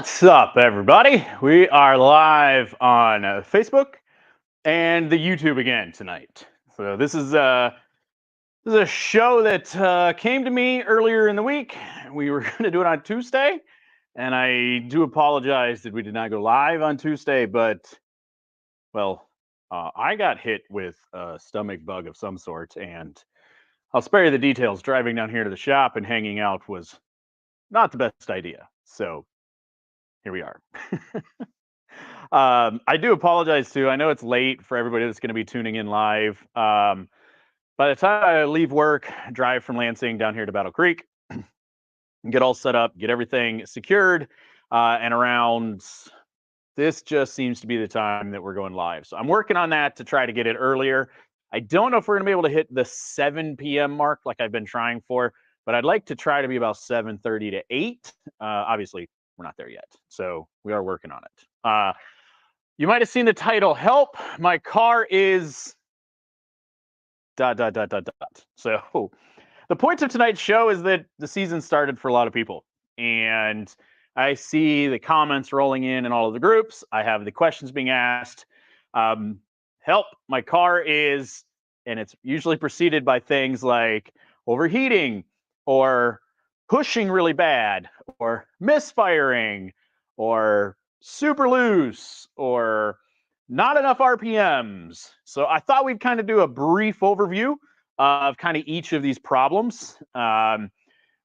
What's up, everybody? We are live on Facebook and the YouTube again tonight. So this is a show that came to me earlier in the week. We were going to do it on Tuesday, and I do apologize that we did not go live on Tuesday. But well, I got hit with a stomach bug of some sort, and I'll spare you the details. Driving down here to the shop and hanging out was not the best idea. So here we are. I do apologize too. I know it's late for everybody that's going to be tuning in live. By the time I leave work, drive from Lansing down here to Battle Creek, get all set up, get everything secured, and around this just seems to be the time that we're going live. So I'm working on that to try to get it earlier. I don't know if we're going to be able to hit the 7 p.m. mark like I've been trying for, but I'd like to try to be about 7:30 to 8. Obviously, we're not there yet, so we are working on it. You might have seen the title, Help, My Car is ... So the point of tonight's show is that the season started for a lot of people. And I see the comments rolling in all of the groups. I have the questions being asked. Help, my car is... And it's usually preceded by things like overheating or pushing really bad or misfiring or super loose or not enough RPMs. So I thought we'd kind of do a brief overview of kind of each of these problems.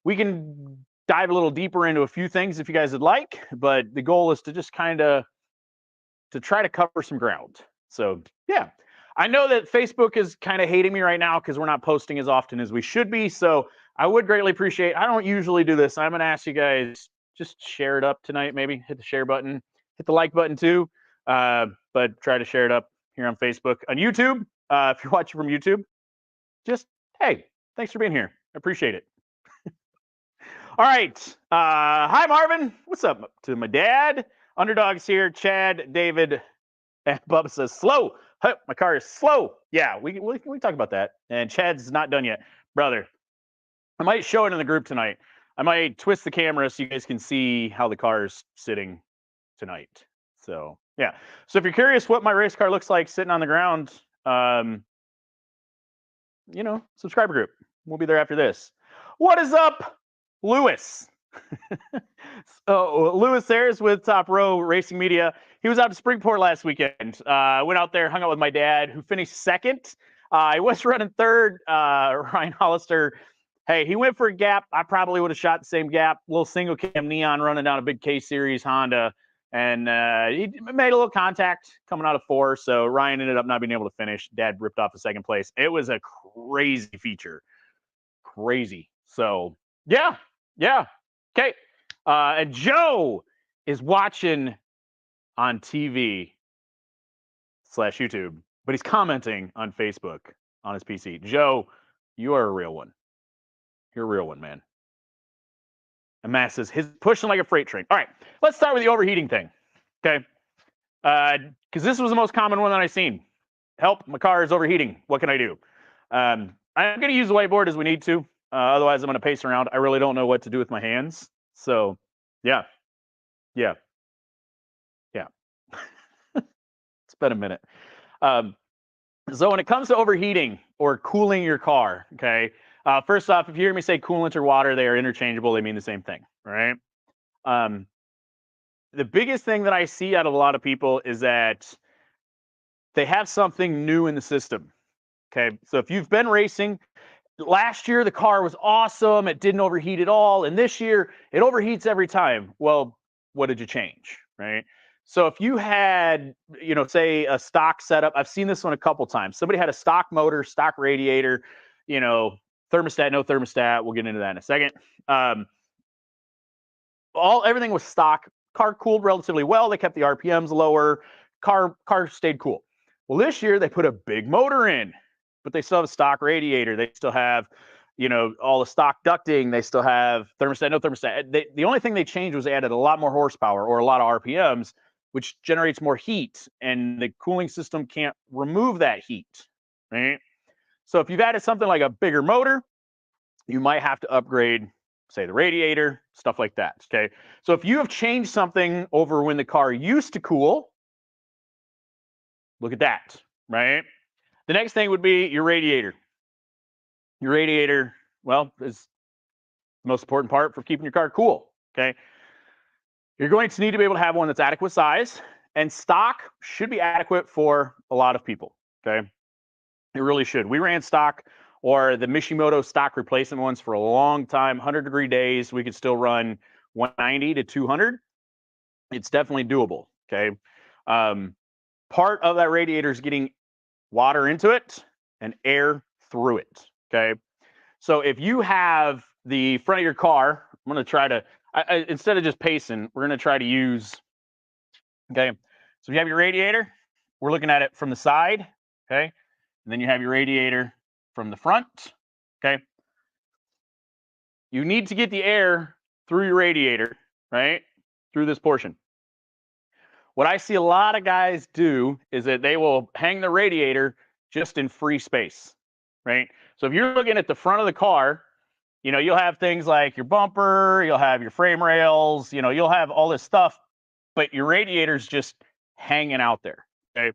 We can dive a little deeper into a few things if you guys would like, but the goal is to just kind of to try to cover some ground. So yeah, I know that Facebook is kind of hating me right now because we're not posting as often as we should be. So I would greatly appreciate, I don't usually do this. I'm going to ask you guys just share it up tonight, maybe hit the share button, hit the like button too. But try to share it up here on Facebook. On YouTube, if you're watching from YouTube, just, hey, thanks for being here. I appreciate it. All right. Hi, Marvin. What's up to my dad? Underdogs here. Chad, David, and Bubba says, slow. My car is slow. Yeah, we talk about that. And Chad's not done yet. Brother, I might show it in the group tonight. I might twist the camera so you guys can see how the car's sitting tonight. So, yeah. So if you're curious what my race car looks like sitting on the ground, subscriber group. We'll be there after this. What is up, Lewis? Lewis there's with Top Row Racing Media. He was out to Springport last weekend. Went out there, hung out with my dad, who finished second. I was running third. Ryan Hollister, hey, he went for a gap. I probably would have shot the same gap. Little single cam neon running down a big K Series Honda. And he made a little contact coming out of 4. So Ryan ended up not being able to finish. Dad ripped off the second place. It was a crazy feature. Crazy. So, yeah. Okay. And Joe is watching on TV / YouTube, but he's commenting on Facebook on his PC. Joe, you are a real one. You're a real one, man. And Matt says, he's pushing like a freight train. All right, let's start with the overheating thing, okay? Because this was the most common one that I've seen. Help, my car is overheating. What can I do? I'm going to use the whiteboard as we need to. Otherwise, I'm going to pace around. I really don't know what to do with my hands. So, yeah. It's been a minute. So when it comes to overheating or cooling your car, okay, first off, if you hear me say coolant or water, they are interchangeable. They mean the same thing, right? The biggest thing that I see out of a lot of people is that they have something new in the system, okay? So if you've been racing, last year the car was awesome. It didn't overheat at all. And this year it overheats every time. Well, what did you change, right? So if you had, say a stock setup, I've seen this one a couple times. Somebody had a stock motor, stock radiator, thermostat, no thermostat. We'll get into that in a second. Everything was stock. Car cooled relatively well. They kept the RPMs lower. Car stayed cool. Well, this year they put a big motor in, but they still have a stock radiator. They still have, all the stock ducting. They still have thermostat, no thermostat. The only thing they changed was they added a lot more horsepower or a lot of RPMs, which generates more heat, and the cooling system can't remove that heat, right? So if you've added something like a bigger motor, you might have to upgrade say the radiator, stuff like that, okay? So if you have changed something over when the car used to cool, look at that, right? The next thing would be your radiator. Your radiator, well, is the most important part for keeping your car cool, okay? You're going to need to be able to have one that's adequate size, and stock should be adequate for a lot of people, okay? It really should. We ran stock or the Mishimoto stock replacement ones for a long time, 100-degree days. We could still run 190 to 200. It's definitely doable, okay? Part of that radiator is getting water into it and air through it, okay? So if you have the front of your car, I'm going to try to, instead of just pacing, we're going to try to use, okay? So if you have your radiator, we're looking at it from the side, okay? And then you have your radiator from the front, okay? You need to get the air through your radiator, right? Through this portion. What I see a lot of guys do is that they will hang the radiator just in free space, right? So if you're looking at the front of the car, you know, you'll have things like your bumper, you'll have your frame rails, you know, you'll have all this stuff, but your radiator's just hanging out there, okay?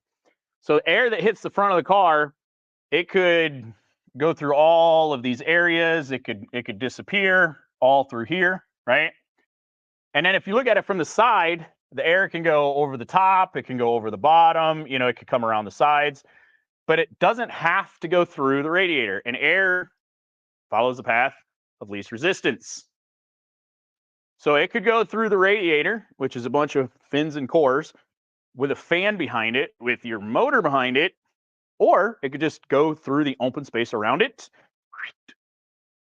So air that hits the front of the car, it could go through all of these areas, it could disappear all through here, right? And then if you look at it from the side, the air can go over the top, it can go over the bottom, you know, it could come around the sides, but it doesn't have to go through the radiator. And air follows the path of least resistance. So it could go through the radiator, which is a bunch of fins and cores, with a fan behind it, with your motor behind it, or it could just go through the open space around it,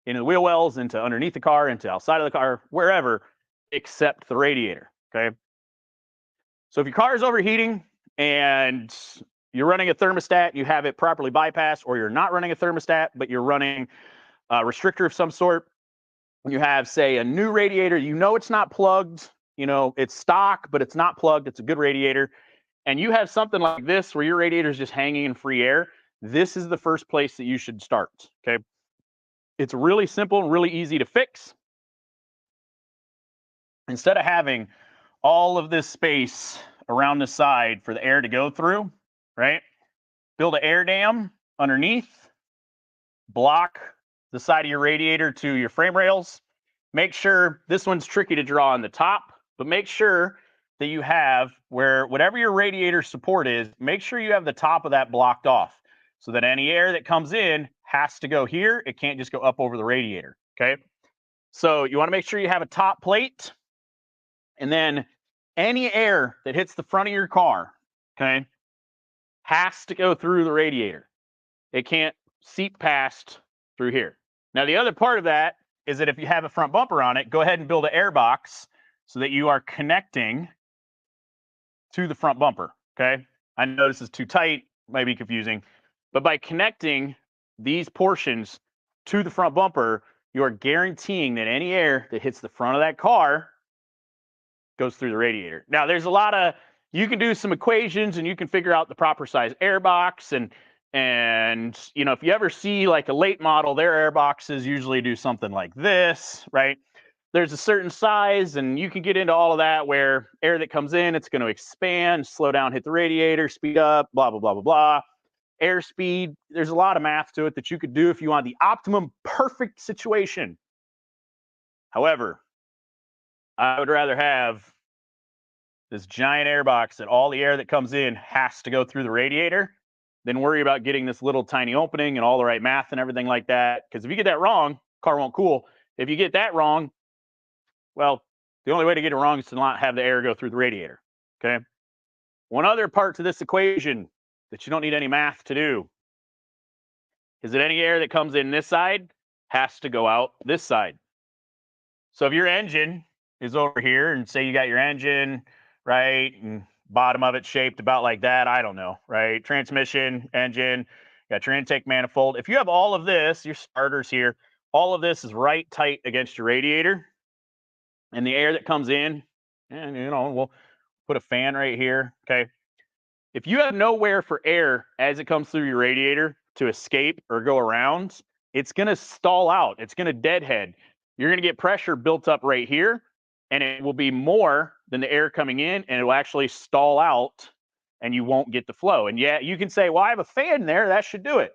into the wheel wells, into underneath the car, into outside of the car, wherever, except the radiator, okay? So if your car is overheating and you're running a thermostat, you have it properly bypassed, or you're not running a thermostat, but you're running a restrictor of some sort, you have, say, a new radiator, you know it's not plugged, you know, it's stock, but it's not plugged, it's a good radiator, and you have something like this where your radiator is just hanging in free air, this is the first place that you should start, okay? It's really simple and really easy to fix. Instead of having all of this space around the side for the air to go through, right? Build an air dam underneath, block the side of your radiator to your frame rails. Make sure, this one's tricky to draw on the top, but make sure that you have where whatever your radiator support is, make sure you have the top of that blocked off so that any air that comes in has to go here. It can't just go up over the radiator, okay? So you want to make sure you have a top plate, and then any air that hits the front of your car, okay, has to go through the radiator. It can't seep past through here. Now, the other part of that is that if you have a front bumper on it, go ahead and build an air box so that you are connecting to the front bumper, okay? I know this is too tight, might be confusing, but by connecting these portions to the front bumper, you are guaranteeing that any air that hits the front of that car goes through the radiator. Now, there's a lot of, you can do some equations and you can figure out the proper size air box, and you know, if you ever see like a late model, their air boxes usually do something like this, right? There's a certain size, and you can get into all of that where air that comes in, it's going to expand, slow down, hit the radiator, speed up, blah, blah, blah, blah, blah. Airspeed, there's a lot of math to it that you could do if you want the optimum perfect situation. However, I would rather have this giant air box that all the air that comes in has to go through the radiator than worry about getting this little tiny opening and all the right math and everything like that. Because if you get that wrong, car won't cool. If you get that wrong, well, the only way to get it wrong is to not have the air go through the radiator, okay? One other part to this equation that you don't need any math to do is that any air that comes in this side has to go out this side. So if your engine is over here, and say you got your engine, right, and bottom of it shaped about like that, I don't know, right? Transmission, engine, got your intake manifold. If you have all of this, your starters here, all of this is right tight against your radiator, and the air that comes in, and you know, we'll put a fan right here, okay? If you have nowhere for air as it comes through your radiator to escape or go around, it's going to stall out. It's going to deadhead. you're going to get pressure built up right here, and it will be more than the air coming in, and it will actually stall out, and you won't get the flow. And yeah, you can say, well, I have a fan there, that should do it.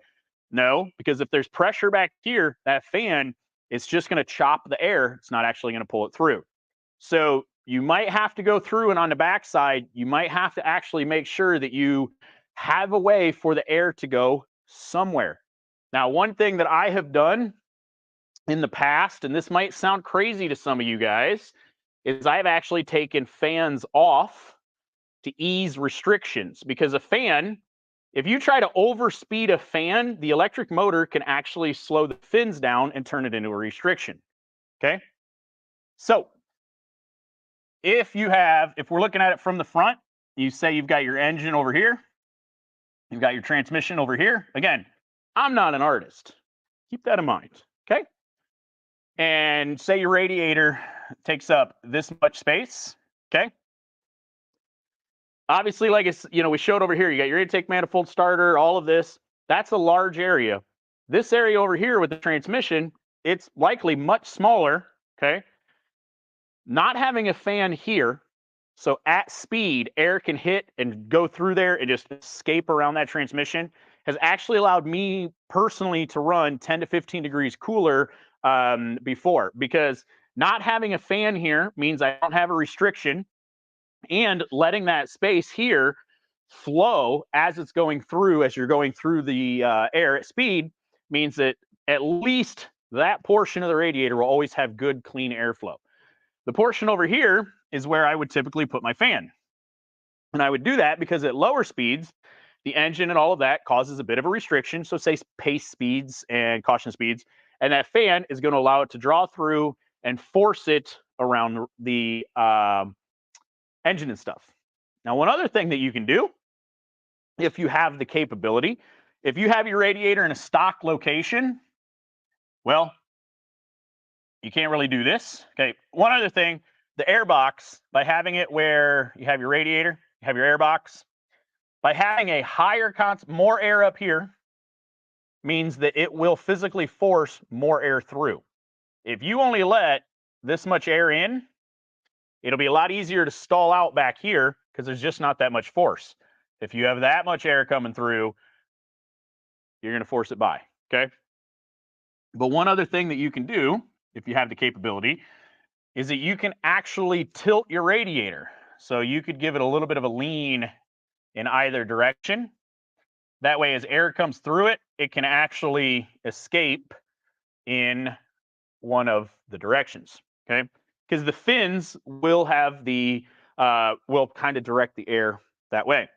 No, because if there's pressure back here, that fan, it's just going to chop the air. It's not actually going to pull it through. So you might have to go through, and on the backside, you might have to actually make sure that you have a way for the air to go somewhere. Now, one thing that I have done in the past, and this might sound crazy to some of you guys, is I've actually taken fans off to ease restrictions, because a fan, if you try to overspeed a fan, the electric motor can actually slow the fins down and turn it into a restriction. Okay. So if we're looking at it from the front, you say you've got your engine over here, you've got your transmission over here. Again, I'm not an artist. Keep that in mind. Okay. And say your radiator takes up this much space. Okay. Obviously, like it's, we showed over here, you got your intake manifold starter, all of this. That's a large area. This area over here with the transmission, it's likely much smaller. Okay. Not having a fan here, so at speed, air can hit and go through there and just escape around that transmission, has actually allowed me personally to run 10 to 15 degrees cooler before, because not having a fan here means I don't have a restriction, and letting that space here flow as it's going through, as you're going through the air at speed, means that at least that portion of the radiator will always have good, clean airflow. The portion over here is where I would typically put my fan. And I would do that because at lower speeds, the engine and all of that causes a bit of a restriction. So say pace speeds and caution speeds, and that fan is going to allow it to draw through and force it around the engine and stuff. Now, one other thing that you can do, if you have the capability, if you have your radiator in a stock location, well, you can't really do this. Okay. One other thing, the air box, by having it where you have your radiator, you have your air box, by having a higher more air up here means that it will physically force more air through. If you only let this much air in, it'll be a lot easier to stall out back here because there's just not that much force. If you have that much air coming through, you're going to force it by. Okay. But one other thing that you can do, if you have the capability, is that you can actually tilt your radiator. So you could give it a little bit of a lean in either direction. That way, as air comes through it, it can actually escape in one of the directions. Okay. Because the fins will have will kind of direct the air that way.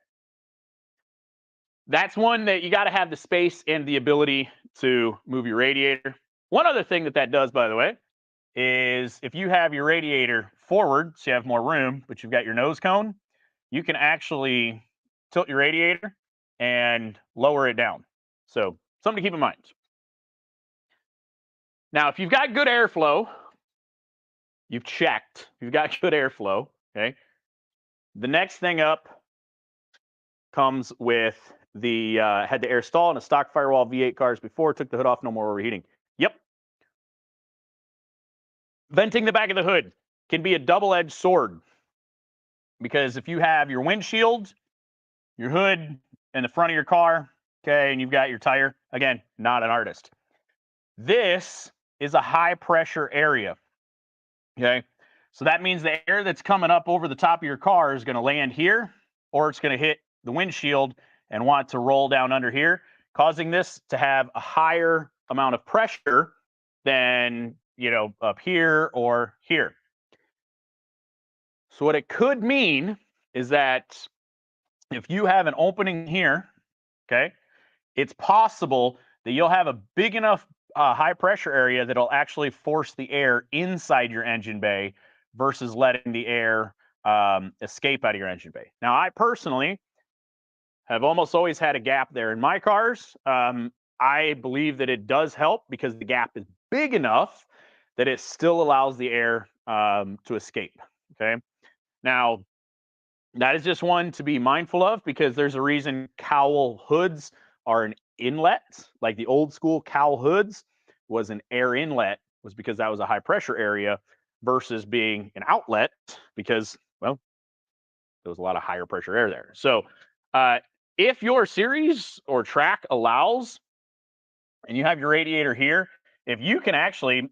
That's one that you got to have the space and the ability to move your radiator. One other thing that does, by the way, is if you have your radiator forward, so you have more room, but you've got your nose cone, you can actually tilt your radiator and lower it down. So something to keep in mind. Now, if you've got good airflow, you've checked, you've got good airflow, okay? The next thing up comes with the, had the air stall in a stock Firewall V8 cars before, took the hood off, no more overheating. Yep. Venting the back of the hood can be a double-edged sword, because if you have your windshield, your hood, and the front of your car, okay, and you've got your tire, again, not an artist. This is a high-pressure area, okay? So that means the air that's coming up over the top of your car is going to land here, or it's going to hit the windshield and want to roll down under here, causing this to have a higher amount of pressure than, up here or here. So what it could mean is that if you have an opening here, okay, it's possible that you'll have a big enough high pressure area that'll actually force the air inside your engine bay versus letting the air escape out of your engine bay. Now, I personally have almost always had a gap there in my cars. I believe that it does help because the gap is big enough that it still allows the air to escape. Okay. Now, that is just one to be mindful of, because there's a reason cowl hoods are an inlet. Like the old school cowl hoods was an air inlet was because that was a high pressure area versus being an outlet because, well, there was a lot of higher pressure air there. So if your series or track allows, and you have your radiator here, if you can actually,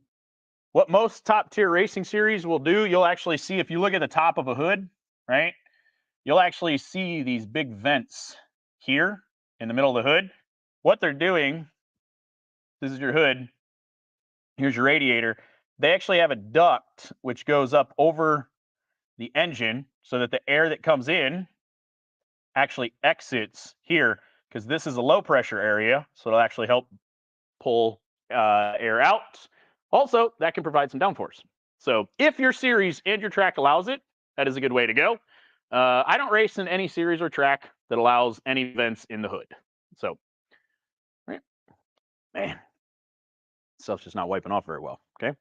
what most top tier racing series will do, you'll actually see, if you look at the top of a hood, right, you'll actually see these big vents here in the middle of the hood. What they're doing, this is your hood, here's your radiator. They actually have a duct which goes up over the engine so that the air that comes in actually exits here, because this is a low pressure area, so it'll actually help pull air out. Also, that can provide some downforce. So if your series and your track allows it, that is a good way to go. I don't race in any series or track that allows any vents in the hood. So, right, man, stuff's just not wiping off very well. Okay,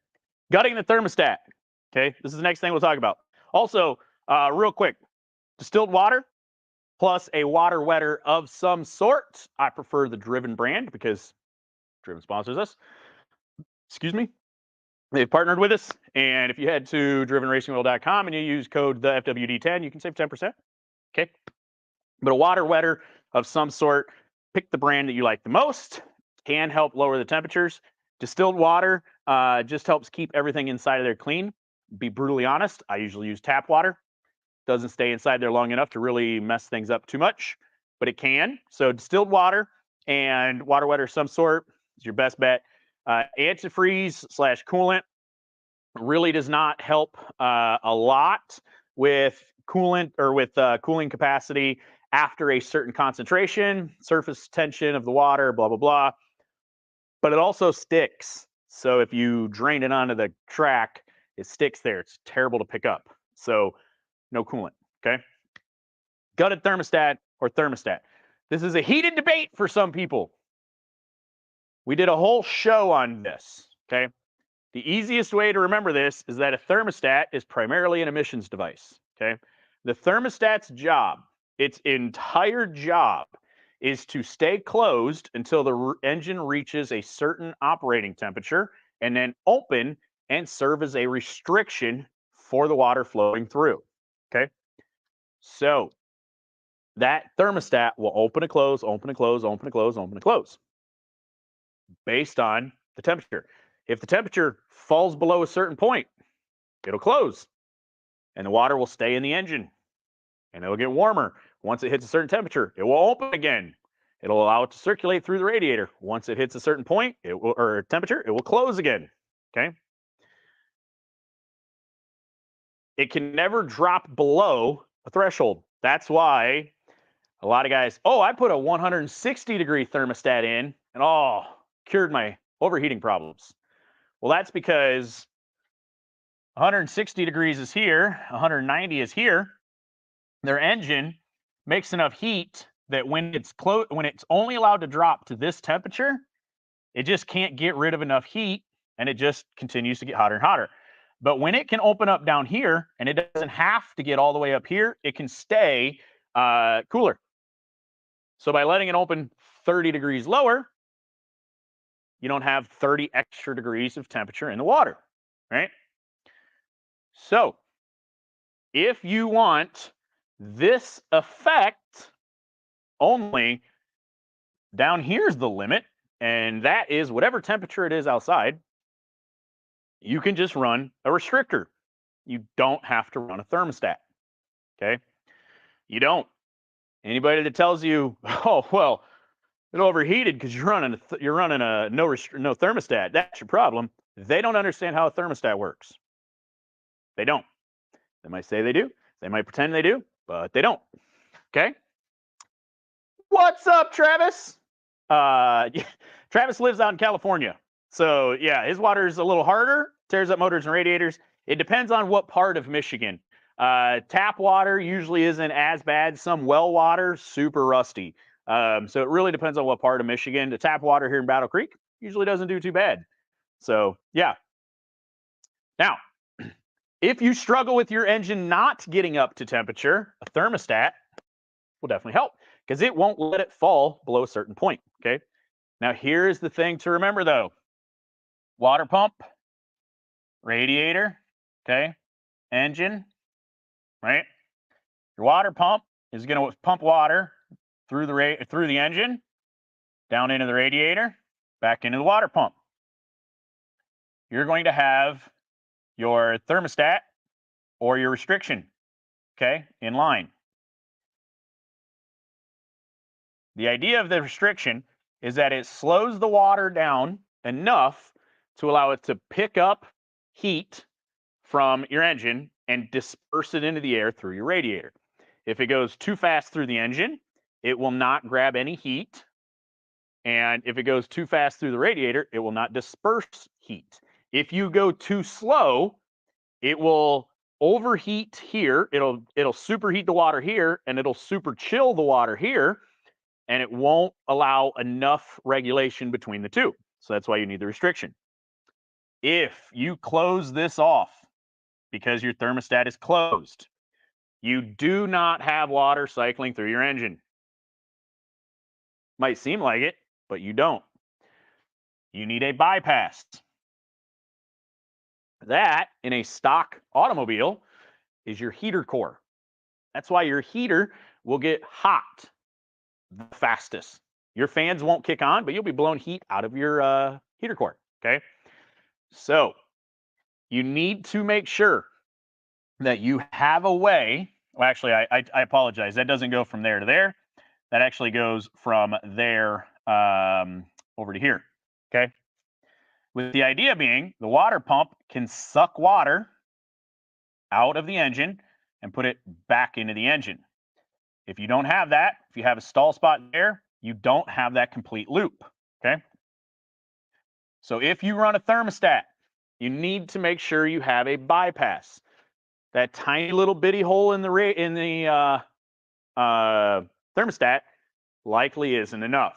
gutting the thermostat. Okay, this is the next thing we'll talk about. Also, real quick, distilled water plus a water wetter of some sort. I prefer the Driven brand because Driven sponsors us. Excuse me. They've partnered with us, and if you head to drivenracingoil.com and you use code the FWD10, you can save 10%. Okay, but a water wetter of some sort. Pick the brand that you like the most. Can help lower the temperatures. Distilled water just helps keep everything inside of there clean. Be brutally honest, I usually use tap water. Doesn't stay inside there long enough to really mess things up too much, but it can. So distilled water and water wetter of some sort is your best bet. Antifreeze / coolant really does not help a lot with coolant or with cooling capacity after a certain concentration, surface tension of the water, blah, blah, blah. But it also sticks. So if you drain it onto the track, it sticks there. It's terrible to pick up. So no coolant, okay? Gutted thermostat or thermostat. This is a heated debate for some people. We did a whole show on this, okay? The easiest way to remember this is that a thermostat is primarily an emissions device, okay? The thermostat's job, its entire job, is to stay closed until the engine reaches a certain operating temperature and then open and serve as a restriction for the water flowing through, okay? So that thermostat will open and close, open and close, open and close, open and close based on the temperature. If the temperature falls below a certain point, it'll close and the water will stay in the engine and it'll get warmer. Once it hits a certain temperature, it will open again. It'll allow it to circulate through the radiator. Once it hits a certain point, it will, or temperature, it will close again. Okay. It can never drop below a threshold. That's why a lot of guys, oh, I put a 160-degree thermostat in and oh, cured my overheating problems. Well, that's because 160 degrees is here, 190 is here. Their engine makes enough heat that when it's only allowed to drop to this temperature, it just can't get rid of enough heat and it just continues to get hotter and hotter. But when it can open up down here and it doesn't have to get all the way up here, it can stay cooler. So by letting it open 30 degrees lower, you don't have 30 extra degrees of temperature in the water, right? So if you want this effect only, down here's the limit, and that is whatever temperature it is outside, you can just run a restrictor. You don't have to run a thermostat, okay? You don't. Anybody that tells you, oh, well, it overheated because you're running a no thermostat, that's your problem. They don't understand how a thermostat works. They don't. They might say they do. They might pretend they do, but they don't. Okay. What's up, Travis? Travis lives out in California. So yeah, his water is a little harder, tears up motors and radiators. It depends on what part of Michigan. Tap water usually isn't as bad. Some well water, super rusty. So it really depends on what part of Michigan. The tap water here in Battle Creek usually doesn't do too bad. So yeah. Now, if you struggle with your engine not getting up to temperature, a thermostat will definitely help because it won't let it fall below a certain point, okay? Now, here's the thing to remember, though. Water pump, radiator, okay, engine, right? Your water pump is going to pump water through the engine, down into the radiator, back into the water pump. You're going to have your thermostat or your restriction, okay, in line. The idea of the restriction is that it slows the water down enough to allow it to pick up heat from your engine and disperse it into the air through your radiator. If it goes too fast through the engine, it will not grab any heat. And if it goes too fast through the radiator, it will not disperse heat. If you go too slow, it will overheat here. It'll superheat the water here, and it'll super chill the water here, and it won't allow enough regulation between the two. So that's why you need the restriction. If you close this off because your thermostat is closed, you do not have water cycling through your engine. Might seem like it, but you don't. You need a bypass. That, in a stock automobile, is your heater core. That's why your heater will get hot the fastest. Your fans won't kick on, but you'll be blowing heat out of your heater core, okay? So you need to make sure that you have a way. Well, actually, I apologize. That doesn't go from there to there. That actually goes from there over to here, okay? With the idea being the water pump can suck water out of the engine and put it back into the engine. If you don't have that, if you have a stall spot there, you don't have that complete loop, okay? So if you run a thermostat, you need to make sure you have a bypass. That tiny little bitty hole in the thermostat likely isn't enough.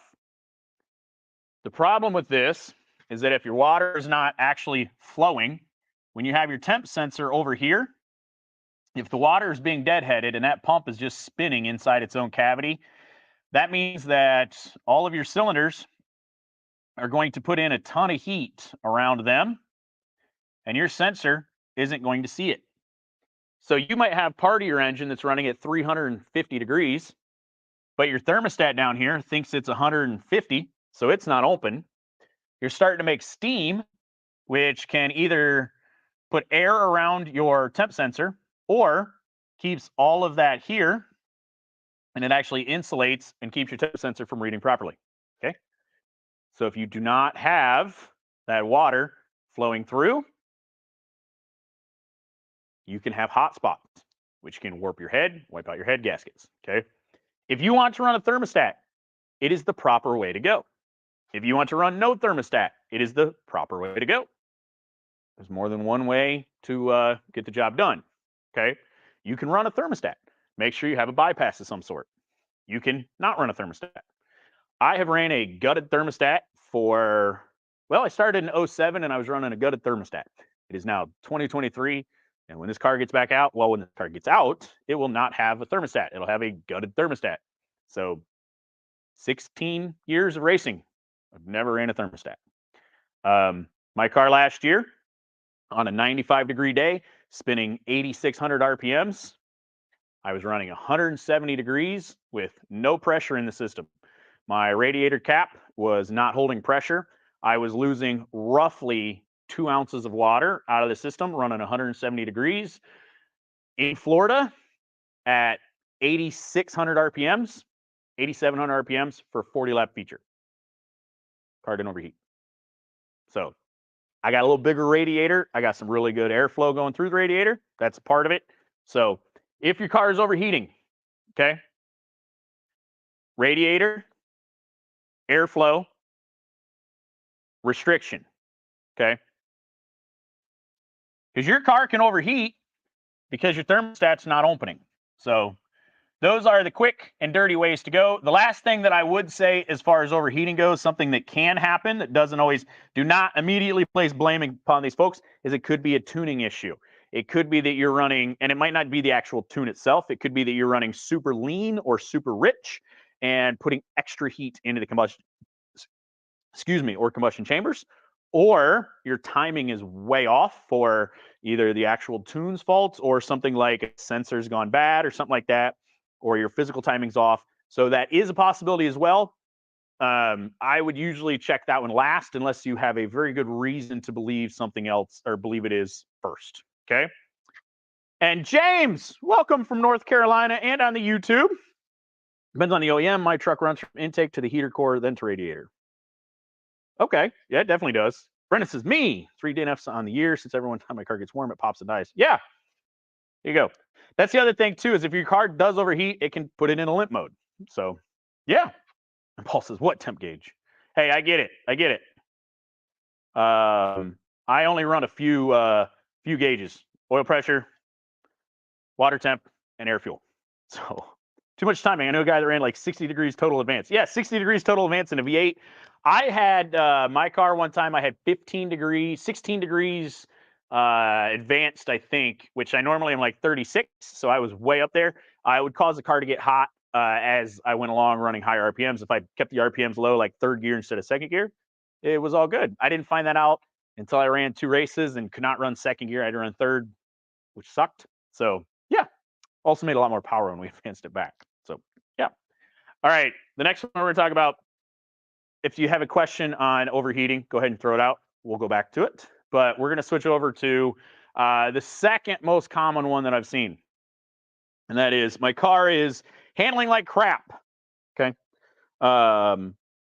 The problem with this is that if your water is not actually flowing, when you have your temp sensor over here, if the water is being deadheaded and that pump is just spinning inside its own cavity, that means that all of your cylinders are going to put in a ton of heat around them, and your sensor isn't going to see it. So you might have part of your engine that's running at 350 degrees, but your thermostat down here thinks it's 150, so it's not open. You're starting to make steam, which can either put air around your temp sensor or keeps all of that here, and it actually insulates and keeps your temp sensor from reading properly, okay? So if you do not have that water flowing through, you can have hot spots, which can warp your head, wipe out your head gaskets, okay? If you want to run a thermostat, it is the proper way to go. If you want to run no thermostat, it is the proper way to go. There's more than one way to get the job done, okay? You can run a thermostat. Make sure you have a bypass of some sort. You can not run a thermostat. I have ran a gutted thermostat for, well, I started in 07 and I was running a gutted thermostat. It is now 2023. And when this car gets back out, well, when the car gets out, it will not have a thermostat. It'll have a gutted thermostat. So 16 years of racing, I've never ran a thermostat. My car last year, on a 95-degree day, spinning 8,600 RPMs, I was running 170 degrees with no pressure in the system. My radiator cap was not holding pressure. I was losing roughly 2 ounces of water out of the system running 170 degrees. In Florida at 8,600 RPMs, 8,700 RPMs for 40-lap feature. Car didn't overheat. So I got a little bigger radiator. I got some really good airflow going through the radiator. That's a part of it. So if your car is overheating, okay, radiator, airflow, restriction, okay? Because your car can overheat because your thermostat's not opening. So those are the quick and dirty ways to go. The last thing that I would say as far as overheating goes, something that can happen that doesn't always, do not immediately place blaming upon these folks, is it could be a tuning issue. It could be that you're running, and it might not be the actual tune itself. It could be that you're running super lean or super rich and putting extra heat into the combustion, or combustion chambers, or your timing is way off for either the actual tune's fault or something like a sensor's gone bad or something like that, or your physical timing's off. So that is a possibility as well. I would usually check that one last unless you have a very good reason to believe something else or believe it is first. Okay. And James, welcome from North Carolina and on the YouTube. Depends on the OEM. My truck runs from intake to the heater core, then to radiator. Okay. Yeah, it definitely does. Brendan says, me, 3 DNFs on the year. Since every time my car gets warm, it pops and dies. Yeah. There you go. That's the other thing, too, is if your car does overheat, it can put it in a limp mode. So, yeah. And Paul says, what temp gauge? Hey, I get it. I get it. I only run a few gauges: oil pressure, water temp, and air fuel. So too much timing. I know a guy that ran like 60 degrees total advance. Yeah, 60 degrees total advance in a V8. I had my car one time. I had 15 degrees, 16 degrees advanced, I think, which I normally am like 36. So I was way up there. I would cause the car to get hot as I went along running higher RPMs. If I kept the RPMs low, like third gear instead of second gear, it was all good. I didn't find that out until I ran 2 races and could not run second gear. I had to run third, which sucked. So yeah, also made a lot more power when we advanced it back. So yeah. All right, the next one we're going to talk about. If you have a question on overheating, go ahead and throw it out. We'll go back to it. But we're going to switch over to the second most common one that I've seen. And that is, my car is handling like crap. Okay.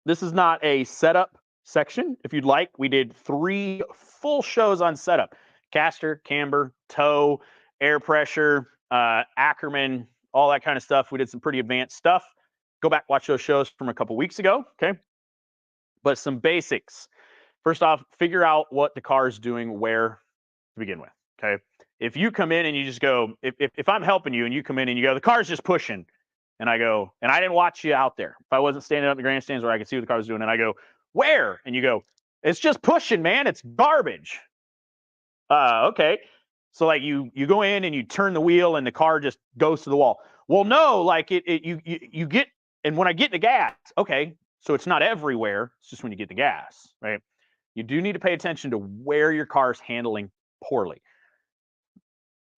This is not a setup section. If you'd like, we did 3 full shows on setup: caster, camber, tow, air pressure, Ackerman, all that kind of stuff. We did some pretty advanced stuff. Go back, watch those shows from a couple weeks ago. Okay. But some basics. First off, figure out what the car is doing where to begin with. Okay. If you come in and you just go, if I'm helping you and you come in and you go, the car's just pushing, and I go, and I didn't watch you out there. If I wasn't standing up in the grandstands where I could see what the car was doing, and I go, where? And you go, it's just pushing, man. It's garbage. Okay. So like you go in and you turn the wheel and the car just goes to the wall. Well, no, like you get, and when I get the gas, okay, so it's not everywhere. It's just when you get the gas, right? You do need to pay attention to where your car is handling poorly.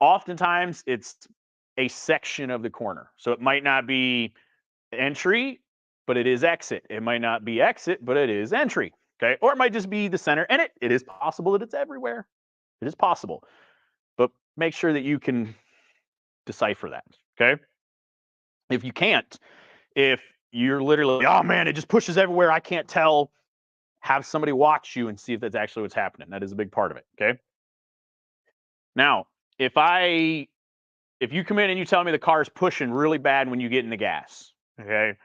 Oftentimes it's a section of the corner. So it might not be entry, but it is exit. It might not be exit, but it is entry. Okay. Or it might just be the center. And it is possible that it's everywhere. It is possible. But make sure that you can decipher that. Okay. If you can't, if you're literally, oh man, it just pushes everywhere, I can't tell, have somebody watch you and see if that's actually what's happening. That is a big part of it. Okay. Now, if you come in and you tell me the car's pushing really bad when you get in the gas, okay,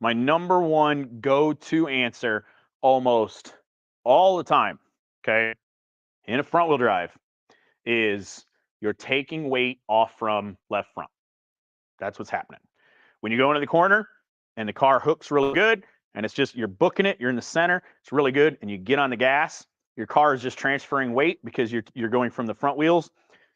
my number one go-to answer almost all the time, okay, in a front wheel drive is you're taking weight off from left front. That's what's happening. When you go into the corner and the car hooks really good and it's just, you're booking it, you're in the center, it's really good, and you get on the gas, your car is just transferring weight because you're going from the front wheels.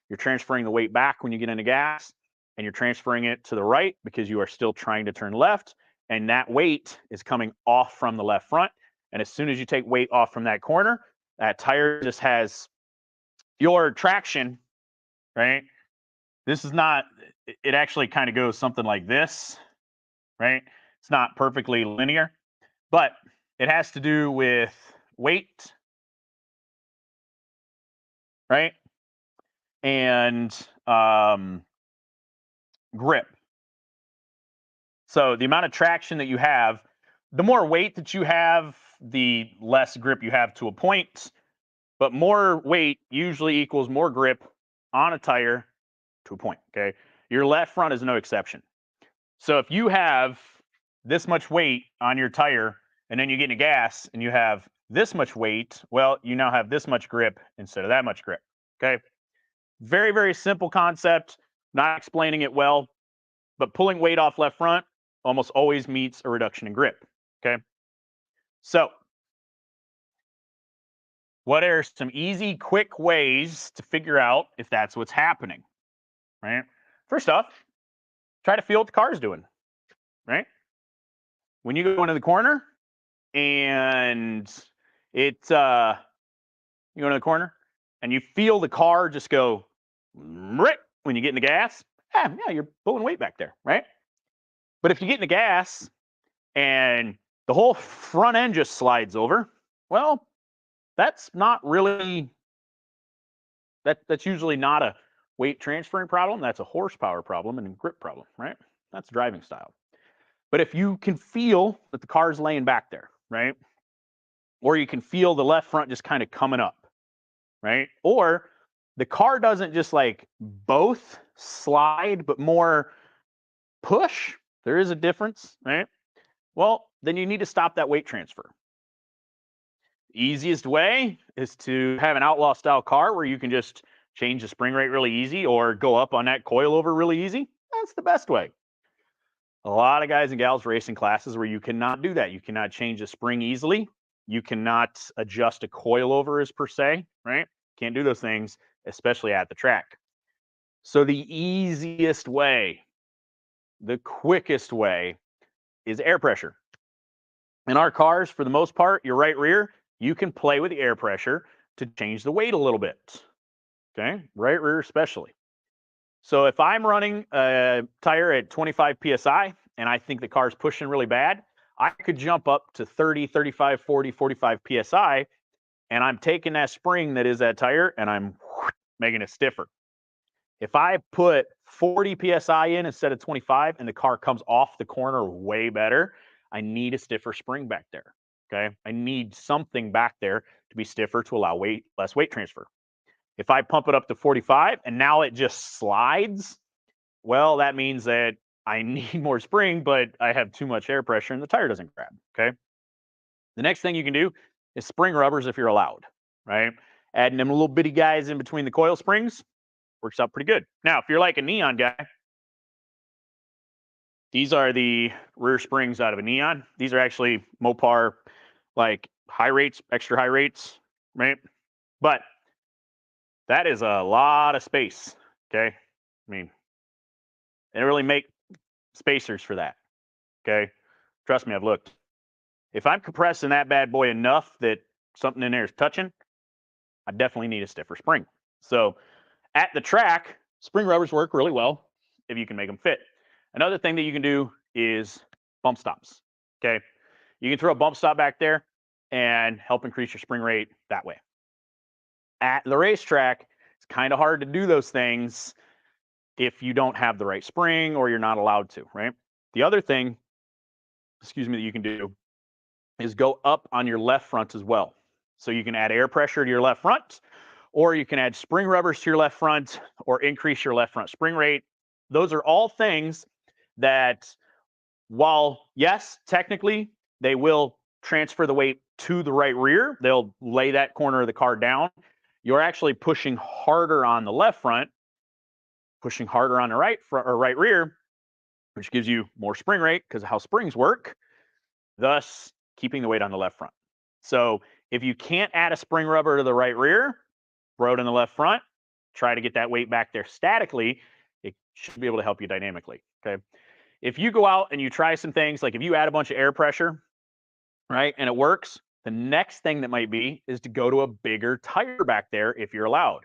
You're transferring the weight back when you get into gas, and you're transferring it to the right because you are still trying to turn left, and that weight is coming off from the left front. And as soon as you take weight off from that corner, that tire just has your traction, right? This is not, it actually kind of goes something like this, right? It's not perfectly linear, but it has to do with weight, right? And grip. So the amount of traction that you have, the more weight that you have, the less grip you have to a point. But more weight usually equals more grip on a tire to a point. Okay. Your left front is no exception. So if you have this much weight on your tire and then you get into gas and you have this much weight, well, you now have this much grip instead of that much grip. Okay. Very, very simple concept, not explaining it well, but pulling weight off left front almost always meets a reduction in grip. Okay. So what are some easy, quick ways to figure out if that's what's happening, right? First off, try to feel what the car's doing, right? When you go into the corner and it's You go to the corner and you feel the car just go right when you get in the gas. Yeah, you're pulling weight back there, right? But if you get in the gas and the whole front end just slides over, well, that's not really that's usually not a weight transferring problem. That's a horsepower problem and a grip problem, right? That's driving style. But if you can feel that the car's laying back there, right? Or you can feel the left front just kind of coming up, right? Or the car doesn't just like both slide, but more push. There is a difference, right? Well, then you need to stop that weight transfer. Easiest way is to have an outlaw style car where you can just change the spring rate really easy or go up on that coilover really easy. That's the best way. A lot of guys and gals racing classes where you cannot do that. You cannot change the spring easily. You cannot adjust a coilovers per se, right? Can't do those things, especially at the track. So the easiest way, the quickest way is air pressure. In our cars, for the most part, your right rear, you can play with the air pressure to change the weight a little bit. Okay, right rear especially. So if I'm running a tire at 25 psi and I think the car's pushing really bad, I could jump up to 30, 35, 40, 45 psi, and I'm taking that spring that is that tire and I'm making it stiffer. If I put 40 psi in instead of 25 and the car comes off the corner way better, I need a stiffer spring back there. Okay, I need something back there to be stiffer to allow less weight transfer. If I pump it up to 45 and now it just slides, well, that means that I need more spring, but I have too much air pressure and the tire doesn't grab. Okay. The next thing you can do is spring rubbers if you're allowed, right? Adding them little bitty guys in between the coil springs works out pretty good. Now, if you're like a neon guy, these are the rear springs out of a neon. These are actually Mopar, like high rates, extra high rates, right? But that is a lot of space. Okay. I mean, they don't really make spacers for that. Okay. Trust me, I've looked. If I'm compressing that bad boy enough that something in there is touching, I definitely need a stiffer spring. So at the track, spring rubbers work really well if you can make them fit. Another thing that you can do is bump stops. Okay. You can throw a bump stop back there and help increase your spring rate that way. At the racetrack, it's kind of hard to do those things if you don't have the right spring or you're not allowed to, right? The other thing, that you can do is go up on your left front as well. So you can add air pressure to your left front, or you can add spring rubbers to your left front, or increase your left front spring rate. Those are all things that, while yes, technically they will transfer the weight to the right rear, they'll lay that corner of the car down. You're actually pushing harder on the left front, pushing harder on the right front or right rear, which gives you more spring rate because of how springs work, thus keeping the weight on the left front. So if you can't add a spring rubber to the right rear, throw it in the left front, try to get that weight back there statically, it should be able to help you dynamically. Okay. If you go out and you try some things, like if you add a bunch of air pressure, right, and it works, the next thing that might be is to go to a bigger tire back there if you're allowed.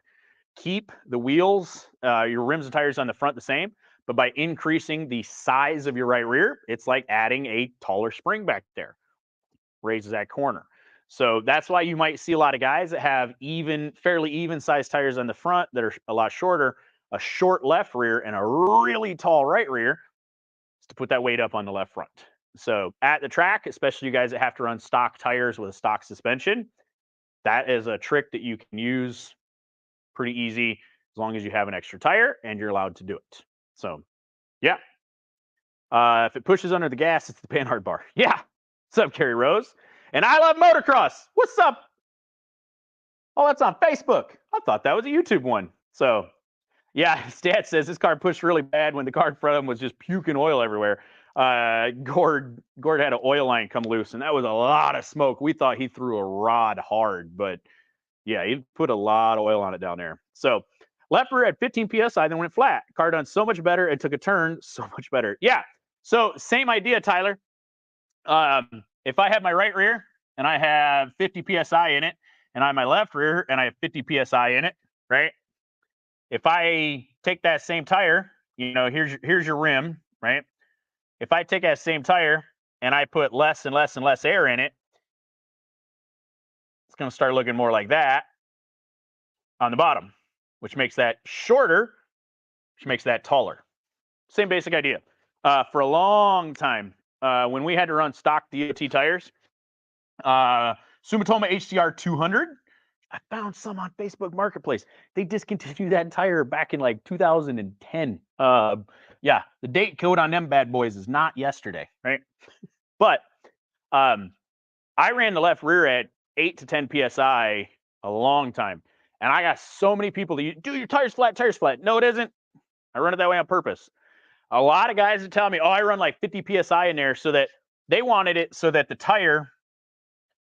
Keep the wheels, your rims and tires on the front the same, but by increasing the size of your right rear, it's like adding a taller spring back there, raises that corner. So that's why you might see a lot of guys that have fairly even sized tires on the front that are a lot shorter, a short left rear and a really tall right rear, to put that weight up on the left front. So at the track, especially you guys that have to run stock tires with a stock suspension, that is a trick that you can use pretty easy as long as you have an extra tire and you're allowed to do it. So yeah. If it pushes under the gas, it's the Panhard bar. Yeah. What's up, Kerry Rose? And I love motocross. What's up? Oh, that's on Facebook. I thought that was a YouTube one. So yeah, Stat says this car pushed really bad when the car in front of him was just puking oil everywhere. Gord had an oil line come loose, and that was a lot of smoke. We thought he threw a rod hard, but yeah, he put a lot of oil on it down there. So left rear at 15 psi, then went flat. Car done so much better and took a turn so much better. Yeah, so same idea, Tyler. If I have my right rear and I have 50 psi in it, and I have my left rear and I have 50 psi in it, right? If I take that same tire, here's your rim, right? If I take that same tire and I put less and less and less air in it, it's going to start looking more like that on the bottom, which makes that shorter, which makes that taller. Same basic idea. For a long time, when we had to run stock DOT tires, Sumitomo HDR 200, I found some on Facebook Marketplace. They discontinued that tire back in like 2010. Yeah, the date code on them bad boys is not yesterday, right? But I ran the left rear at 8 to 10 psi a long time, and I got so many people that do your tires flat, tires flat. No, it isn't. I run it that way on purpose. A lot of guys would tell me, oh, I run like 50 psi in there, so that they wanted it so that the tire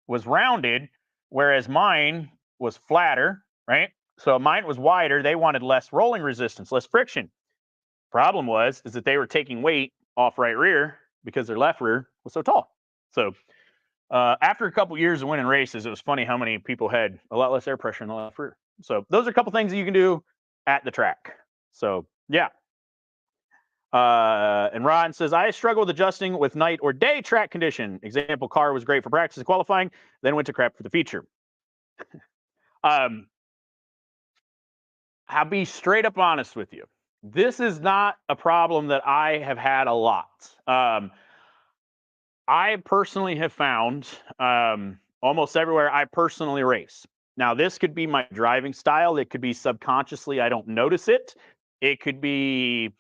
was rounded, whereas mine was flatter, right? So mine was wider. They wanted less rolling resistance, less friction. Problem is that they were taking weight off right rear because their left rear was so tall. So after a couple years of winning races, it was funny how many people had a lot less air pressure in the left rear. So those are a couple things that you can do at the track. So yeah. And Ron says, I struggle with adjusting with night or day track condition. Example, car was great for practice and qualifying, then went to crap for the feature. I'll be straight up honest with you. This is not a problem that I have had a lot. I personally have found almost everywhere I personally race. Now, this could be my driving style. It could be subconsciously, I don't notice it. It could be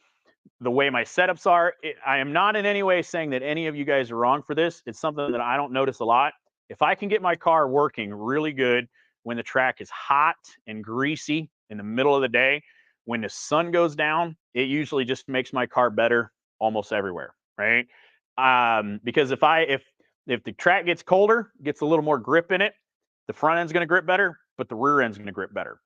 the way my setups are. I am not in any way saying that any of you guys are wrong for this. It's something that I don't notice a lot. If I can get my car working really good when the track is hot and greasy in the middle of the day, when the sun goes down, it usually just makes my car better almost everywhere, right? Because if the track gets colder, gets a little more grip in it, the front end's going to grip better, but the rear end's going to grip better.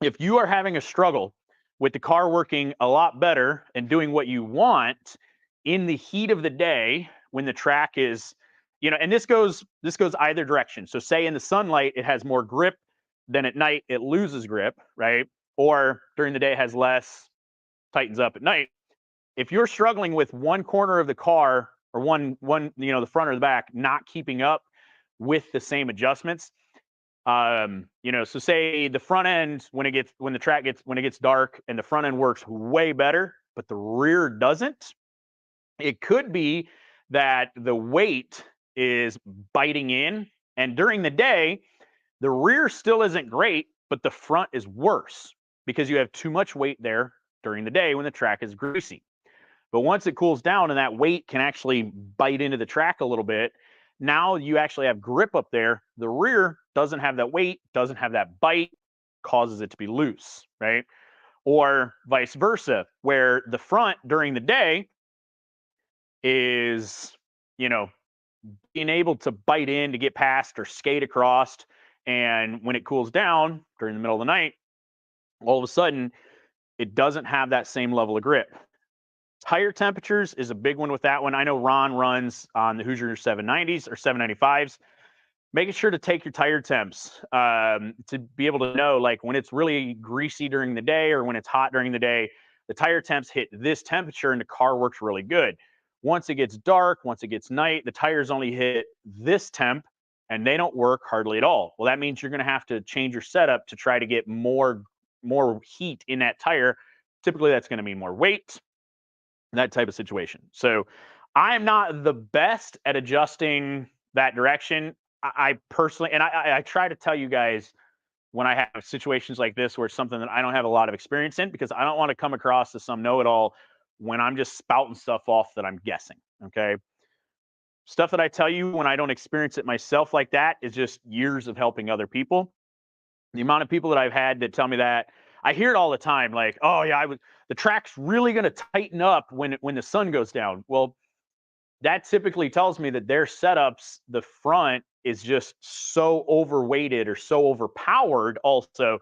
If you are having a struggle with the car working a lot better and doing what you want in the heat of the day when the track is, and this goes either direction. So say in the sunlight, it has more grip, then at night it loses grip, right? Or during the day it has less, tightens up at night. If you're struggling with one corner of the car or one, the front or the back, not keeping up with the same adjustments, so say the front end, when it gets dark and the front end works way better, but the rear doesn't, it could be that the weight is biting in, and during the day, the rear still isn't great, but the front is worse because you have too much weight there during the day when the track is greasy. But once it cools down and that weight can actually bite into the track a little bit, now you actually have grip up there. The rear doesn't have that weight, doesn't have that bite, causes it to be loose, right? Or vice versa, where the front during the day is, being able to bite in to get past or skate across. And when it cools down during the middle of the night, all of a sudden, it doesn't have that same level of grip. Tire temperatures is a big one with that one. I know Ron runs on the Hoosier 790s or 795s. Making sure to take your tire temps to be able to know, like when it's really greasy during the day or when it's hot during the day, the tire temps hit this temperature and the car works really good. Once it gets dark, once it gets night, the tires only hit this temp and they don't work hardly at all. Well, that means you're going to have to change your setup to try to get more heat in that tire. Typically, that's going to mean more weight, that type of situation. So I'm not the best at adjusting that direction. I personally, and I try to tell you guys when I have situations like this where it's something that I don't have a lot of experience in, because I don't want to come across as some know-it-all when I'm just spouting stuff off that I'm guessing, okay? Stuff that I tell you when I don't experience it myself like that is just years of helping other people. The amount of people that I've had that tell me that, I hear it all the time, like, oh yeah, the track's really going to tighten up when the sun goes down. Well, that typically tells me that their setups, the front is just so overweighted or so overpowered also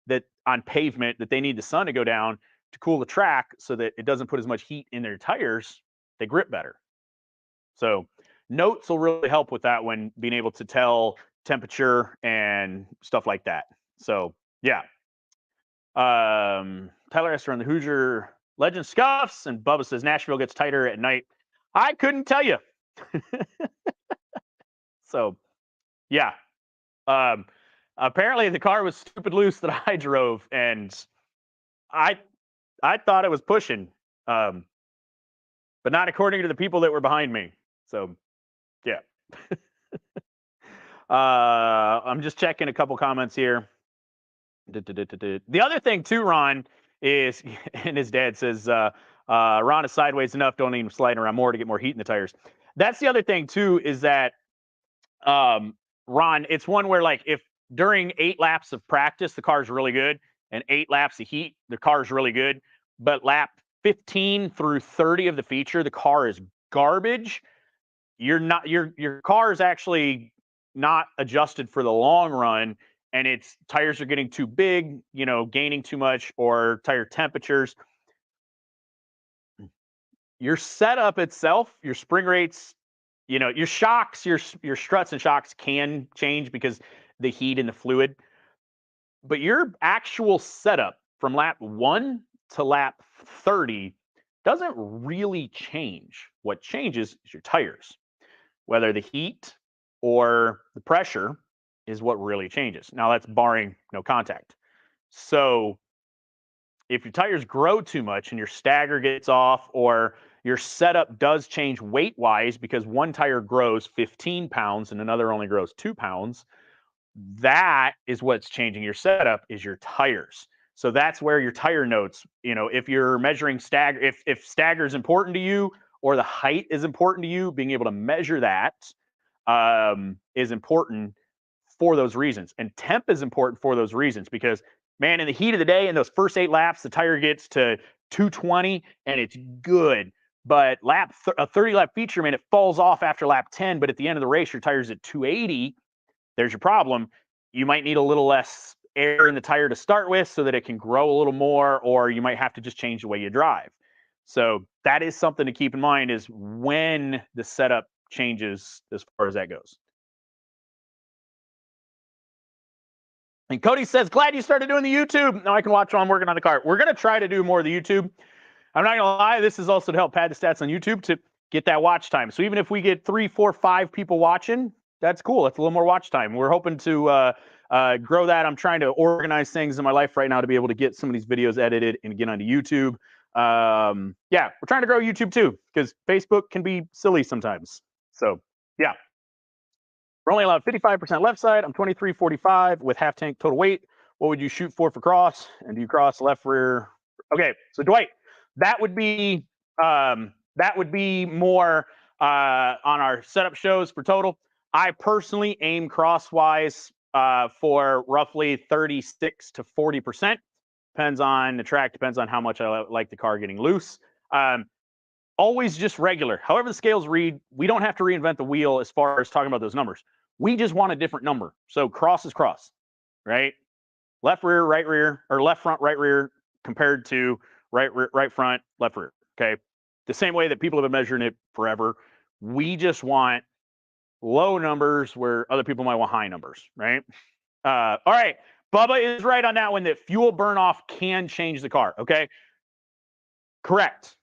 that on pavement that they need the sun to go down to cool the track so that it doesn't put as much heat in their tires. They grip better. So notes will really help with that one, being able to tell temperature and stuff like that. So yeah. Tyler Esther on the Hoosier Legend scuffs, and Bubba says Nashville gets tighter at night. I couldn't tell you. So yeah. Um, Apparently the car was stupid loose that I drove, and I I thought it was pushing, um, but not according to the people that were behind me. So yeah. I'm just checking a couple comments here. The other thing too, Ron, is and his dad says Ron is sideways enough. Don't need him sliding around more to get more heat in the tires. That's the other thing too, is that Ron, it's one where like if during 8 laps of practice the car's really good, and 8 laps of heat the car's really good, but lap 15 through 30 of the feature the car is garbage. You're not your car is actually not adjusted for the long run, and its tires are getting too big, gaining too much, or tire temperatures. Your setup itself, your spring rates, your shocks, your struts and shocks can change because the heat and the fluid, but your actual setup from lap 1 to lap 30 doesn't really change. What changes is your tires. Whether the heat or the pressure is what really changes. Now that's barring no contact. So if your tires grow too much and your stagger gets off, or your setup does change weight wise because one tire grows 15 pounds and another only grows 2 pounds, that is what's changing your setup, is your tires. So that's where your tire notes, if you're measuring stagger, if stagger is important to you, or the height is important to you, being able to measure that is important for those reasons. And temp is important for those reasons because, man, in the heat of the day, in those first 8 laps, the tire gets to 220 and it's good. But a 30 lap feature, man, it falls off after lap 10. But at the end of the race, your tire's at 280. There's your problem. You might need a little less air in the tire to start with so that it can grow a little more, or you might have to just change the way you drive. So that is something to keep in mind, is when the setup changes as far as that goes. And Cody says, glad you started doing the YouTube. Now I can watch while I'm working on the car. We're going to try to do more of the YouTube. I'm not going to lie, this is also to help pad the stats on YouTube to get that watch time. So even if we get 3, 4, 5 people watching, that's cool. That's a little more watch time. We're hoping to grow that. I'm trying to organize things in my life right now to be able to get some of these videos edited and get onto YouTube. Yeah, we're trying to grow YouTube too, because Facebook can be silly sometimes. So yeah. We're only allowed 55% left side. I'm 2345 with half tank total weight. What would you shoot for cross? And do you cross left rear? Okay, so Dwight, that would be more on our setup shows for total. I personally aim crosswise for roughly 36 to 40%. Depends on the track, depends on how much I like the car getting loose. Always just regular. However the scales read, we don't have to reinvent the wheel as far as talking about those numbers. We just want a different number. So cross is cross, right? Left rear, right rear, or left front, right rear, compared to right rear, right front, left rear. Okay. The same way that people have been measuring it forever. We just want low numbers where other people might want high numbers, right? All right. Bubba is right on that one, that fuel burn off can change the car. Okay. Correct.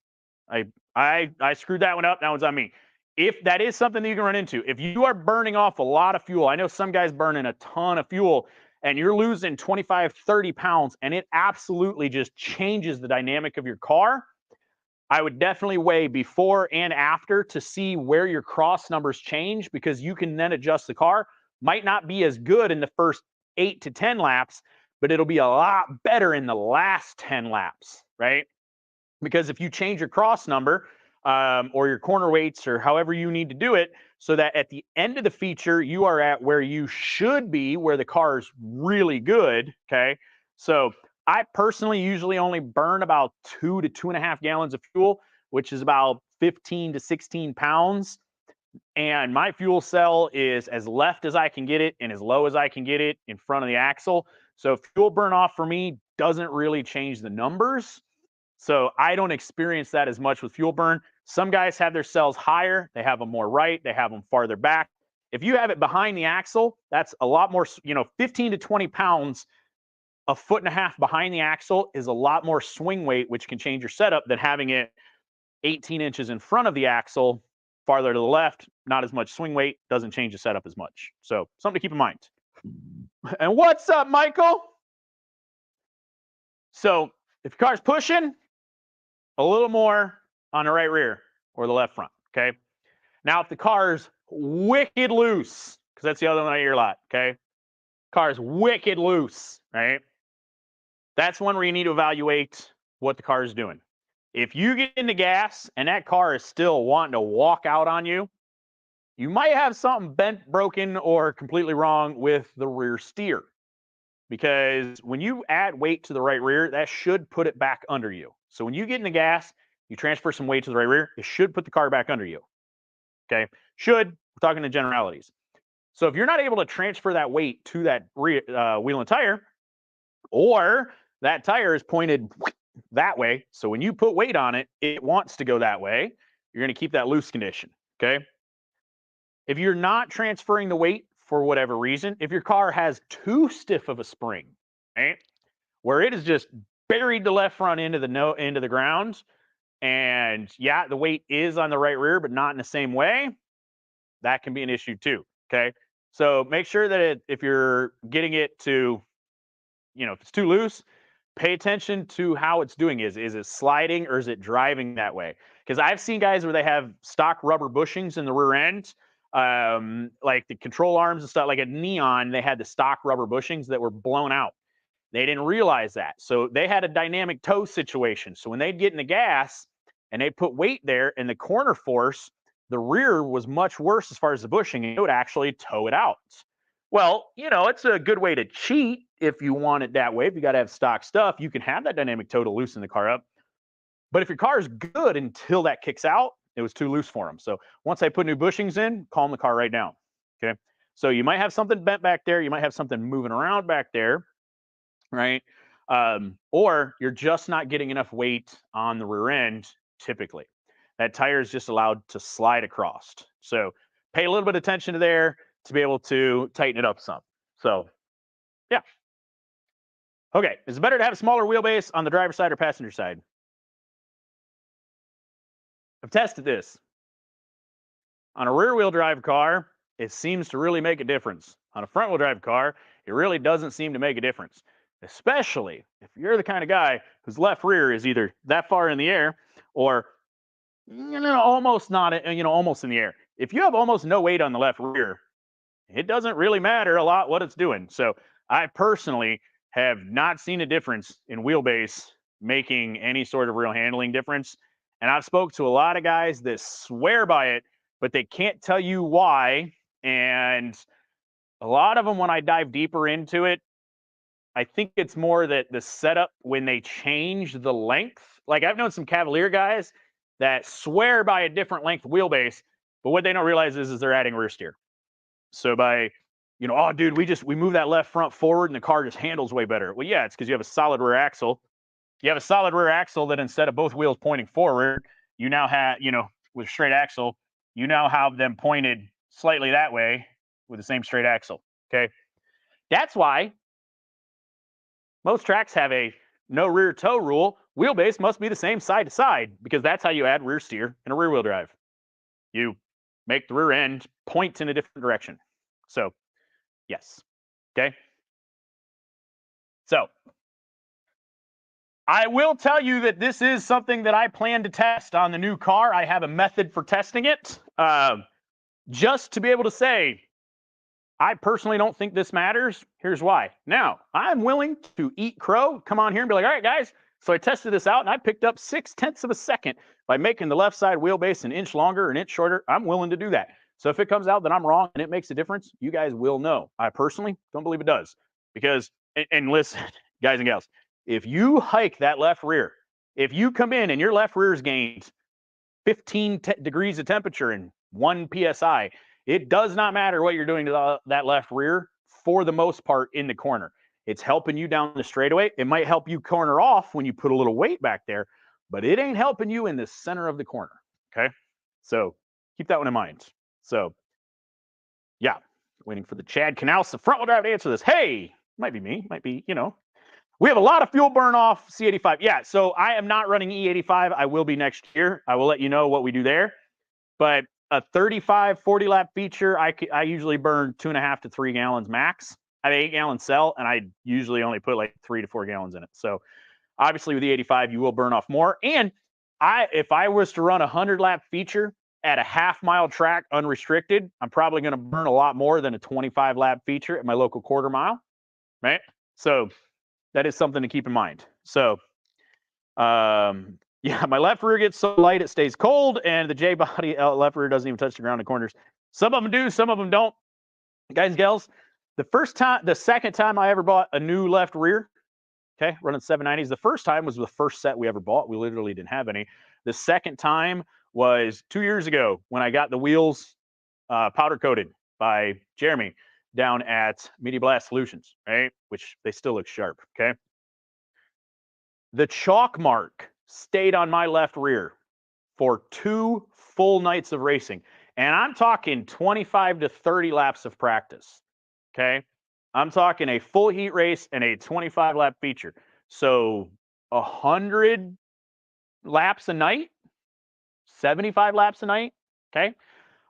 I screwed that one up. That one's on me. If that is something that you can run into, if you are burning off a lot of fuel, I know some guys burning a ton of fuel, and you're losing 25, 30 pounds, and it absolutely just changes the dynamic of your car, I would definitely weigh before and after to see where your cross numbers change, because you can then adjust the car. Might not be as good in the first 8 to 10 laps, but it'll be a lot better in the last 10 laps, right? Because if you change your cross number or your corner weights or however you need to do it, so that at the end of the feature, you are at where you should be, where the car is really good, okay? So I personally usually only burn about 2 to 2.5 gallons of fuel, which is about 15 to 16 pounds. And my fuel cell is as left as I can get it and as low as I can get it in front of the axle. So fuel burn off for me doesn't really change the numbers. So I don't experience that as much with fuel burn. Some guys have their cells higher. They have them more right. They have them farther back. If you have it behind the axle, that's a lot more, 15 to 20 pounds, a foot and a half behind the axle is a lot more swing weight, which can change your setup than having it 18 inches in front of the axle, farther to the left, not as much swing weight, doesn't change the setup as much. So something to keep in mind. And what's up, Michael? So if your car's pushing, a little more on the right rear or the left front, okay? Now, if the car's wicked loose, because that's the other one I hear a lot, okay? Car's wicked loose, right? That's one where you need to evaluate what the car is doing. If you get into gas and that car is still wanting to walk out on you, you might have something bent, broken, or completely wrong with the rear steer. Because when you add weight to the right rear, that should put it back under you. So when you get in the gas, you transfer some weight to the right rear, it should put the car back under you. Okay? Should, we're talking in generalities. So if you're not able to transfer that weight to that wheel and tire, or that tire is pointed that way, so when you put weight on it, it wants to go that way, you're going to keep that loose condition. Okay? If you're not transferring the weight for whatever reason, if your car has too stiff of a spring, right, where it is just buried the left front into the ground, and yeah, the weight is on the right rear, but not in the same way, that can be an issue too. Okay, so make sure that if you're getting it to, if it's too loose, pay attention to how it's doing. Is it sliding or is it driving that way? Because I've seen guys where they have stock rubber bushings in the rear end, like the control arms and stuff, like a Neon, they had the stock rubber bushings that were blown out. They didn't realize that. So they had a dynamic toe situation. So when they'd get in the gas and they put weight there and the corner force, the rear was much worse as far as the bushing, and it would actually tow it out. Well, it's a good way to cheat if you want it that way. If you got to have stock stuff, you can have that dynamic toe to loosen the car up. But if your car is good until that kicks out, it was too loose for them. So once I put new bushings in, calm the car right down. Okay. So you might have something bent back there. You might have something moving around back there, right? Or you're just not getting enough weight on the rear end typically. That tire is just allowed to slide across. So pay a little bit of attention to there to be able to tighten it up some. So, yeah. Okay, is it better to have a smaller wheelbase on the driver's side or passenger side? I've tested this. On a rear-wheel drive car, it seems to really make a difference. On a front-wheel drive car, it really doesn't seem to make a difference, especially if you're the kind of guy whose left rear is either that far in the air or almost not, almost in the air. If you have almost no weight on the left rear, it doesn't really matter a lot what it's doing. So I personally have not seen a difference in wheelbase making any sort of real handling difference. And I've spoke to a lot of guys that swear by it, but they can't tell you why. And a lot of them, when I dive deeper into it, I think it's more that the setup when they change the length. Like I've known some Cavalier guys that swear by a different length wheelbase, but what they don't realize is they're adding rear steer. So by, oh, dude, we move that left front forward and the car just handles way better. Well, yeah, it's because you have a solid rear axle. You have a solid rear axle that instead of both wheels pointing forward, you now have, with a straight axle, you now have them pointed slightly that way with the same straight axle. Okay. That's why most tracks have a no rear toe rule. Wheelbase must be the same side to side because that's how you add rear steer in a rear wheel drive. You make the rear end point in a different direction. So, yes. Okay. So, I will tell you that this is something that I plan to test on the new car. I have a method for testing it, just to be able to say, I personally don't think this matters. Here's why. Now, I'm willing to eat crow, come on here and be like, all right, guys. So I tested this out and I picked up 0.6 of a second by making the left side wheelbase an inch longer or an inch shorter. I'm willing to do that. So if it comes out that I'm wrong and it makes a difference, you guys will know. I personally don't believe it does. Because, and listen, guys and gals, if you hike that left rear, if you come in and your left rear's gained 15 degrees of temperature and 1 psi, it does not matter what you're doing to that left rear for the most part in the corner. It's helping you down the straightaway. It might help you corner off when you put a little weight back there, but it ain't helping you in the center of the corner. Okay. So keep that one in mind. So Yeah, waiting for the Chad Knaus, the front wheel drive, to answer this. Hey, might be me, might be, we have a lot of fuel burn off C85. Yeah, so I am not running E85. I will be next year. I will let you know what we do there. But a 35, 40 lap feature, I usually burn 2.5 to 3 gallons max. I have an 8-gallon cell, and I usually only put like 3 to 4 gallons in it. So obviously with the 85, you will burn off more. And if I was to run a 100 lap feature at a half-mile track unrestricted, I'm probably going to burn a lot more than a 25 lap feature at my local quarter mile, right? So that is something to keep in mind. So yeah, my left rear gets so light it stays cold, and the J body left rear doesn't even touch the ground in corners. Some of them do, some of them don't. Guys and gals, the second time I ever bought a new left rear, okay, running 790s. The first time was the first set we ever bought. We literally didn't have any. The second time was 2 years ago when I got the wheels powder coated by Jeremy down at Media Blast Solutions, right? Which they still look sharp, okay? The chalk mark stayed on my left rear for 2 full nights of racing. And I'm talking 25 to 30 laps of practice, okay? I'm talking a full heat race and a 25 lap feature. So 100 laps a night, 75 laps a night, okay?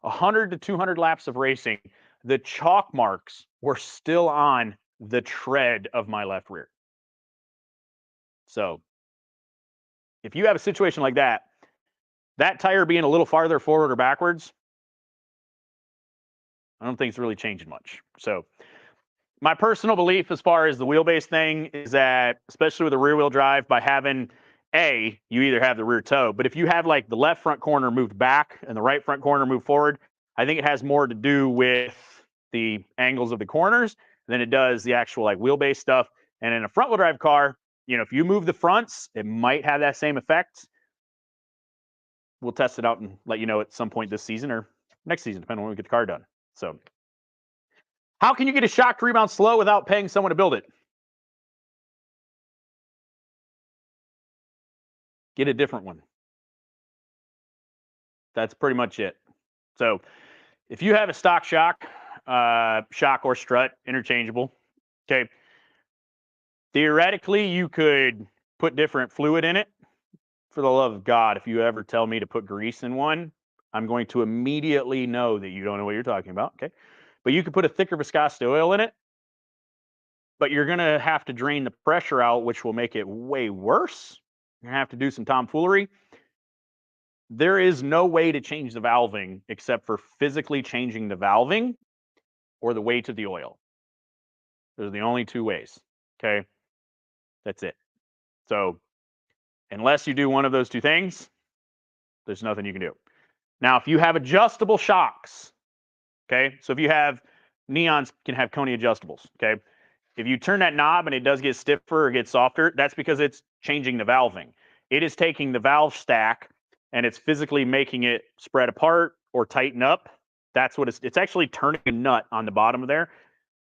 100 to 200 laps of racing. The chalk marks were still on the tread of my left rear. So if you have a situation like that, that tire being a little farther forward or backwards, I don't think it's really changing much. So my personal belief as far as the wheelbase thing is that, especially with a rear wheel drive, by having you either have the rear toe, but if you have like the left front corner moved back and the right front corner moved forward, I think it has more to do with the angles of the corners than it does the actual like wheelbase stuff. And in a front wheel drive car, if you move the fronts, it might have that same effect. We'll test it out and let you know at some point this season or next season, depending on when we get the car done. So how can you get a shock to rebound slow without paying someone to build it? Get a different one. That's pretty much it. So if you have a stock shock or strut, interchangeable, okay, theoretically you could put different fluid in it. For the love of God, if you ever tell me to put grease in one, I'm going to immediately know that you don't know what you're talking about, okay? But you could put a thicker viscosity oil in it, but you're going to have to drain the pressure out, which will make it way worse. You're going to have to do some tomfoolery. There is no way to change the valving except for physically changing the valving or the weight of the oil. Those are the only 2 ways, okay? That's it. So unless you do one of those 2 things, there's nothing you can do. Now, if you have adjustable shocks, okay? So if you have Neons can have Coney adjustables, okay? If you turn that knob and it does get stiffer or get softer, that's because it's changing the valving. It is taking the valve stack and it's physically making it spread apart or tighten up. That's what it's actually turning a nut on the bottom of there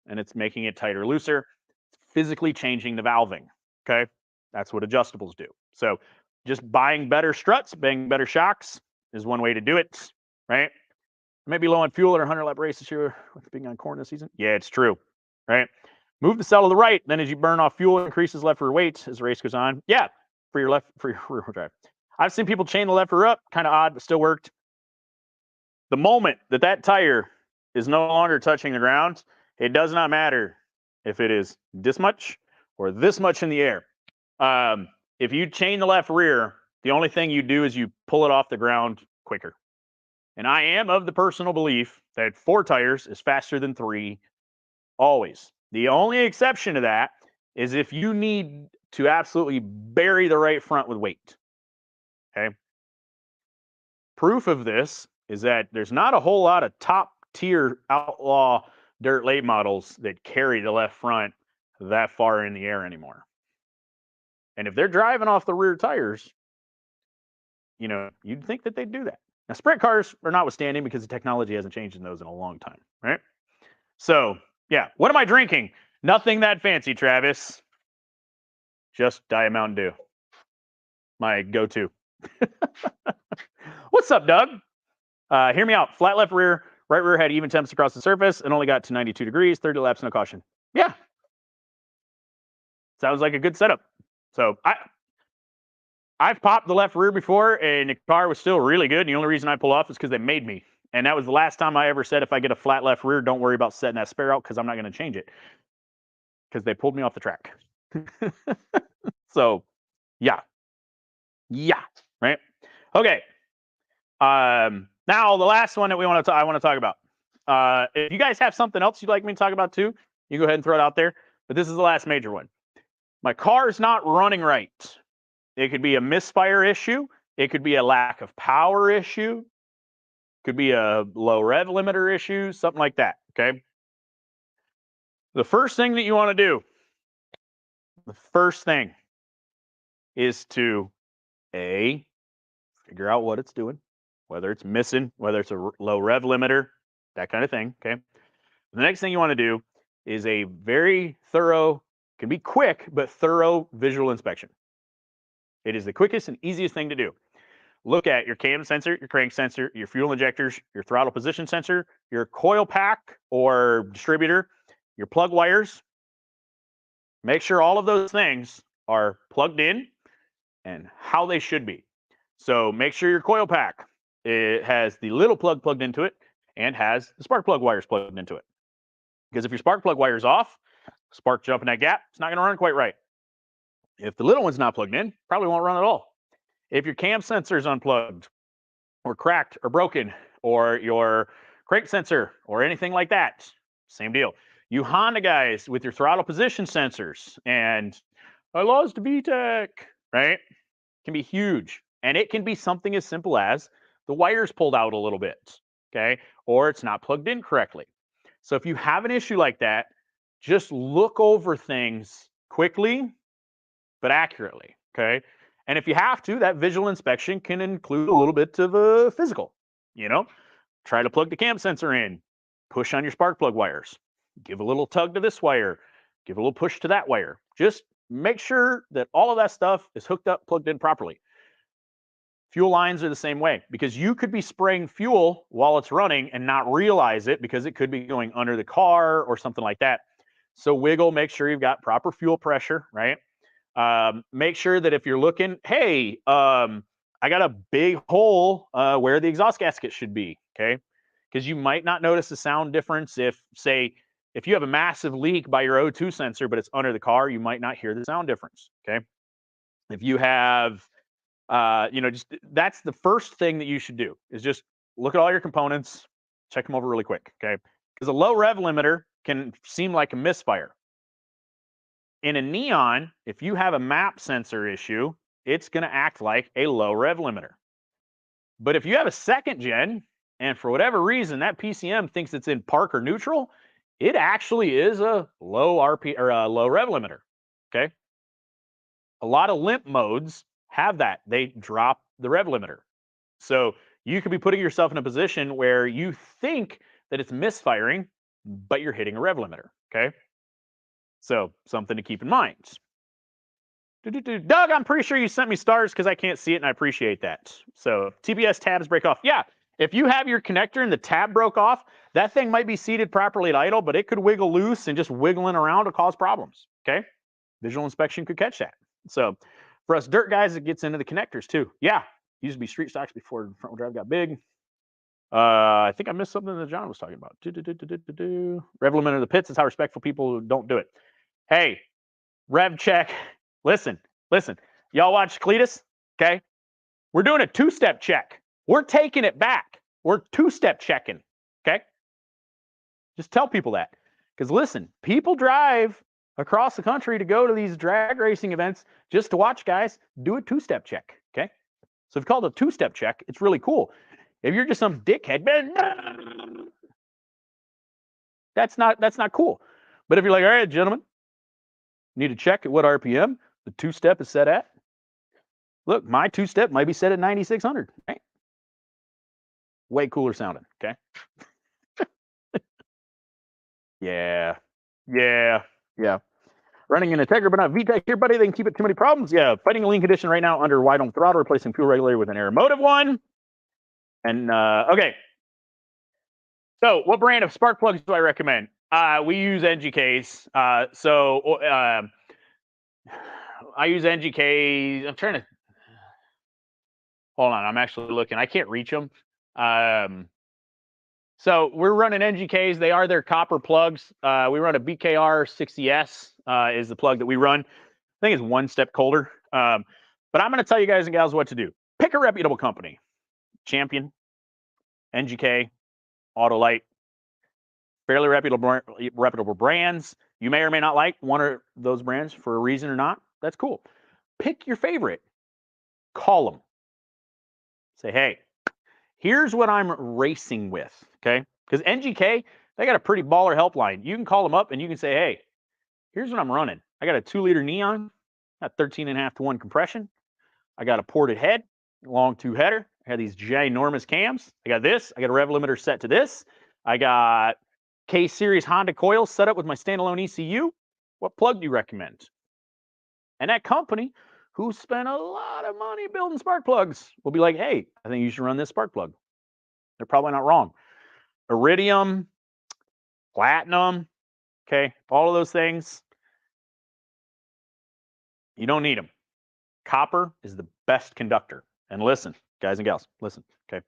and it's making it tighter, looser. It's physically changing the valving, okay? That's what adjustables do. So just buying better struts, buying better shocks is one way to do it, right? Maybe low on fuel or 100 lap race this year with being on corn this season. Yeah, it's true, right? Move the cell to the right. Then as you burn off fuel, increases left rear weight as the race goes on. Yeah, for your rear wheel drive. I've seen people chain the left rear up, kind of odd, but still worked. The moment that tire is no longer touching the ground, it does not matter if it is this much or this much in the air. If you chain the left rear, the only thing you do is you pull it off the ground quicker. And I am of the personal belief that 4 tires is faster than 3, always. The only exception to that is if you need to absolutely bury the right front with weight. Okay. Proof of this is that there's not a whole lot of top tier outlaw dirt late models that carry the left front that far in the air anymore. And if they're driving off the rear tires, you'd think that they'd do that. Now, sprint cars are notwithstanding because the technology hasn't changed in those in a long time, right? So, yeah, what am I drinking? Nothing that fancy, Travis. Just Diet Mountain Dew. My go-to. What's up, Doug? Hear me out. Flat left rear, Right rear had even temps across the surface and only got to 92 degrees, 30 laps, no caution. Yeah. Sounds like a good setup. So I've popped the left rear before and the car was still really good. And the only reason I pull off is because they made me. And that was the last time I ever said, if I get a flat left rear, don't worry about setting that spare out because I'm not going to change it. Because they pulled me off the track. So, yeah. Yeah. Right. Okay. Now the last one that I want to talk about. If you guys have something else you'd like me to talk about too, you go ahead and throw it out there. But this is the last major one. My car is not running right. It could be a misfire issue. It could be a lack of power issue. Could be a low rev limiter issue, something like that. Okay. The first thing that you want to do, the first thing is to figure out what it's doing, whether it's missing, whether it's a low rev limiter, that kind of thing. Okay. The next thing you want to do is a very thorough, can be quick, but thorough visual inspection. It is the quickest and easiest thing to do. Look at your cam sensor, your crank sensor, your fuel injectors, your throttle position sensor, your coil pack or distributor, your plug wires. Make sure all of those things are plugged in and how they should be. So make sure your coil pack, it has the little plug plugged into it and has the spark plug wires plugged into it. Because if your spark plug wire is off, spark jump in that gap, it's not going to run quite right. If the little one's not plugged in, probably won't run at all. If your cam sensor is unplugged or cracked or broken, or your crank sensor or anything like that, same deal. You Honda guys with your throttle position sensors and I lost VTEC, right? Can be huge. And it can be something as simple as the wire's pulled out a little bit, okay? Or it's not plugged in correctly. So if you have an issue like that, just look over things quickly, but accurately, okay? And if you have to, that visual inspection can include a little bit of a physical, try to plug the cam sensor in, push on your spark plug wires, give a little tug to this wire, give a little push to that wire. Just make sure that all of that stuff is hooked up, plugged in properly. Fuel lines are the same way because you could be spraying fuel while it's running and not realize it because it could be going under the car or something like that. So wiggle, make sure you've got proper fuel pressure, right? Make sure that if you're looking, hey, I got a big hole where the exhaust gasket should be, okay? Because you might not notice a sound difference if, say, if you have a massive leak by your O2 sensor, but it's under the car, you might not hear the sound difference, okay? If you have, just that's the first thing that you should do is just look at all your components, check them over really quick, okay? Because a low rev limiter can seem like a misfire. In a neon, if you have a map sensor issue, it's going to act like a low rev limiter. But if you have a second gen, and for whatever reason that PCM thinks it's in park or neutral, it actually is a low RP or a low rev limiter. Okay. A lot of limp modes have that. They drop the rev limiter. So you could be putting yourself in a position where you think that it's misfiring, but you're hitting a rev limiter. Okay. So something to keep in mind. Doug, I'm pretty sure you sent me stars because I can't see it and I appreciate that. So TPS tabs break off. Yeah, if you have your connector and the tab broke off, that thing might be seated properly at idle, but it could wiggle loose and just wiggling around to cause problems, okay? Visual inspection could catch that. So for us dirt guys, it gets into the connectors too. Yeah, used to be street stocks before front wheel drive got big. I think I missed something that John was talking about. Rev limiter of the pits is how respectful people don't do it. Hey, rev check. Listen. Y'all watch Cletus? Okay. We're doing a two-step check. We're taking it back. We're two-step checking. Okay. Just tell people that. Because listen, people drive across the country to go to these drag racing events just to watch guys do a two-step check. Okay. So if you call it a two-step check, it's really cool. If you're just some dickhead, that's not cool. But if you're like, all right, gentlemen, need to check at what RPM the two-step is set at. Look, my two-step might be set at 9,600. Right? Way cooler sounding, okay? Yeah. Running an Integra, but not VTEC here, buddy. They can keep it too many problems. Yeah, fighting a lean condition right now under wide-ohm throttle, replacing fuel regulator with an air motive one. And, okay. So, what brand of spark plugs do I recommend? We use NGKs. I use NGKs. I'm trying to hold on. I'm actually looking. I can't reach them. So we're running NGKs. They are their copper plugs. We run a BKR 60S is the plug that we run. I think it's one step colder. But I'm going to tell you guys and gals what to do. Pick a reputable company. Champion, NGK, Autolite, fairly reputable brands. You may or may not like one of those brands for a reason or not. That's cool. Pick your favorite. Call them. Say, hey, here's what I'm racing with. Okay. Because NGK, they got a pretty baller helpline. You can call them up and you can say, hey, here's what I'm running. I got a 2-liter Neon, got 13.5-to-1 compression. I got a ported head, long 2-header. I had these ginormous cams. I got this. I got a rev limiter set to this. I got K-Series Honda coils set up with my standalone ECU. What plug do you recommend? And that company who spent a lot of money building spark plugs will be like, hey, I think you should run this spark plug. They're probably not wrong. Iridium, platinum, okay, all of those things, you don't need them. Copper is the best conductor. And listen, guys and gals, listen, okay?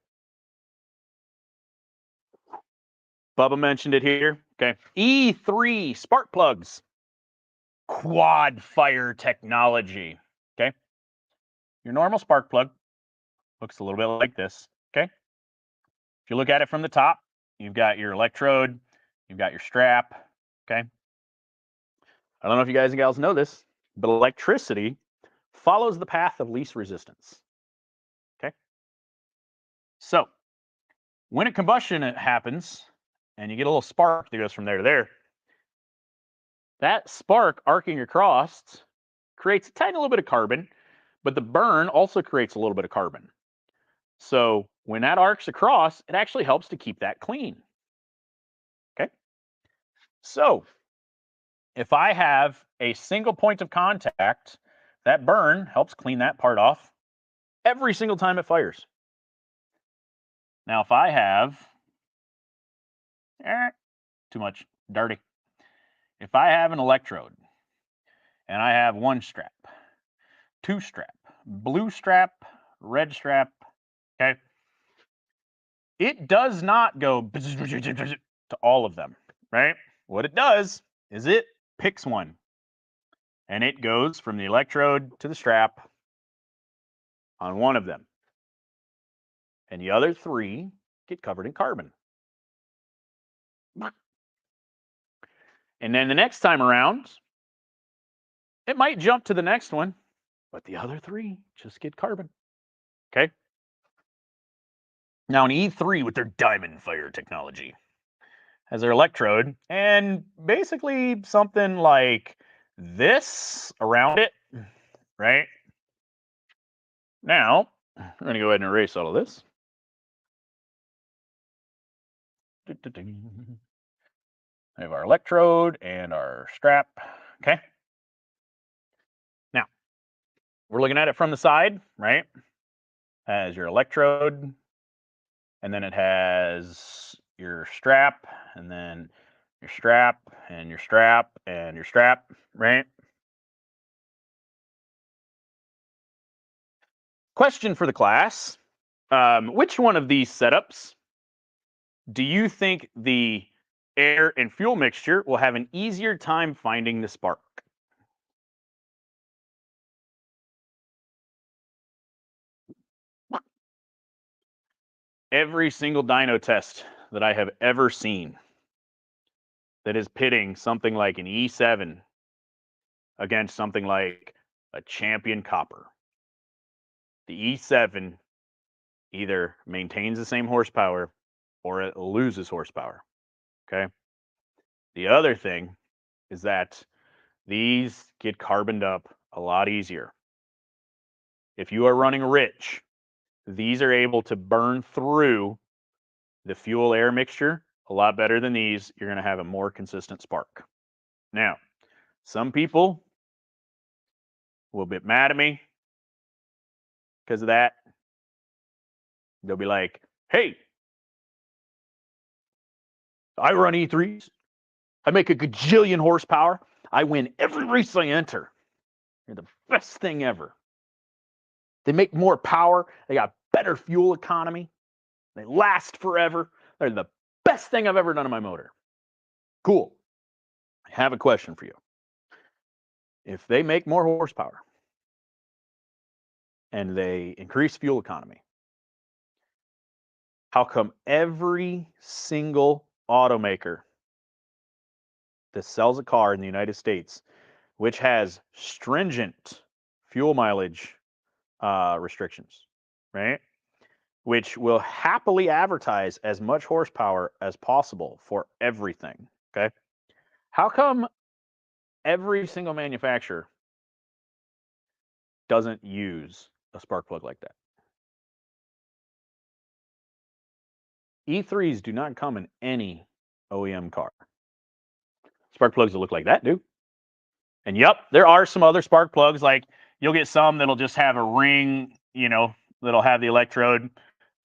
Bubba mentioned it here, okay? E3 spark plugs, quad fire technology, okay? Your normal spark plug looks a little bit like this, okay? If you look at it from the top, you've got your electrode, you've got your strap, okay? I don't know if you guys and gals know this, but electricity follows the path of least resistance, okay? So when a combustion happens and you get a little spark that goes from there to there, that spark arcing across creates a tiny little bit of carbon, but the burn also creates a little bit of carbon. So when that arcs across, it actually helps to keep that clean. Okay. So if I have a single point of contact, that burn helps clean that part off every single time it fires. Now, if I have too much dirty, if I have an electrode and I have one strap, two strap, blue strap, red strap, okay, it does not go to all of them, right? What it does is it picks one and it goes from the electrode to the strap on one of them. And the other three get covered in carbon. And then the next time around, it might jump to the next one, but the other three just get carbon. Okay. Now, an E3 with their diamond fire technology has their electrode and basically something like this around it, right? Now, I'm going to go ahead and erase all of this. We have our electrode and our strap. Okay. Now, we're looking at it from the side, right? Has your electrode, and then it has your strap, and then your strap, and your strap, and your strap, right? Question for the class. Which one of these setups do you think the air and fuel mixture will have an easier time finding the spark? Every single dyno test that I have ever seen that is pitting something like an E7 against something like a champion copper, the E7 either maintains the same horsepower or it loses horsepower. Okay. The other thing is that these get carboned up a lot easier. If you are running rich, these are able to burn through the fuel air mixture a lot better than these. You're going to have a more consistent spark. Now, some people will be mad at me because of that. They'll be like, hey, I run E3s. I make a gajillion horsepower. I win every race I enter. They're the best thing ever. They make more power. They got better fuel economy. They last forever. They're the best thing I've ever done on my motor. Cool. I have a question for you. If they make more horsepower and they increase fuel economy, how come every single automaker that sells a car in the United States, which has stringent fuel mileage restrictions, right? Which will happily advertise as much horsepower as possible for everything, okay? How come every single manufacturer doesn't use a spark plug like that? E3s do not come in any OEM car. Spark plugs that look like that do. And yep, there are some other spark plugs. Like you'll get some that'll just have a ring, that'll have the electrode.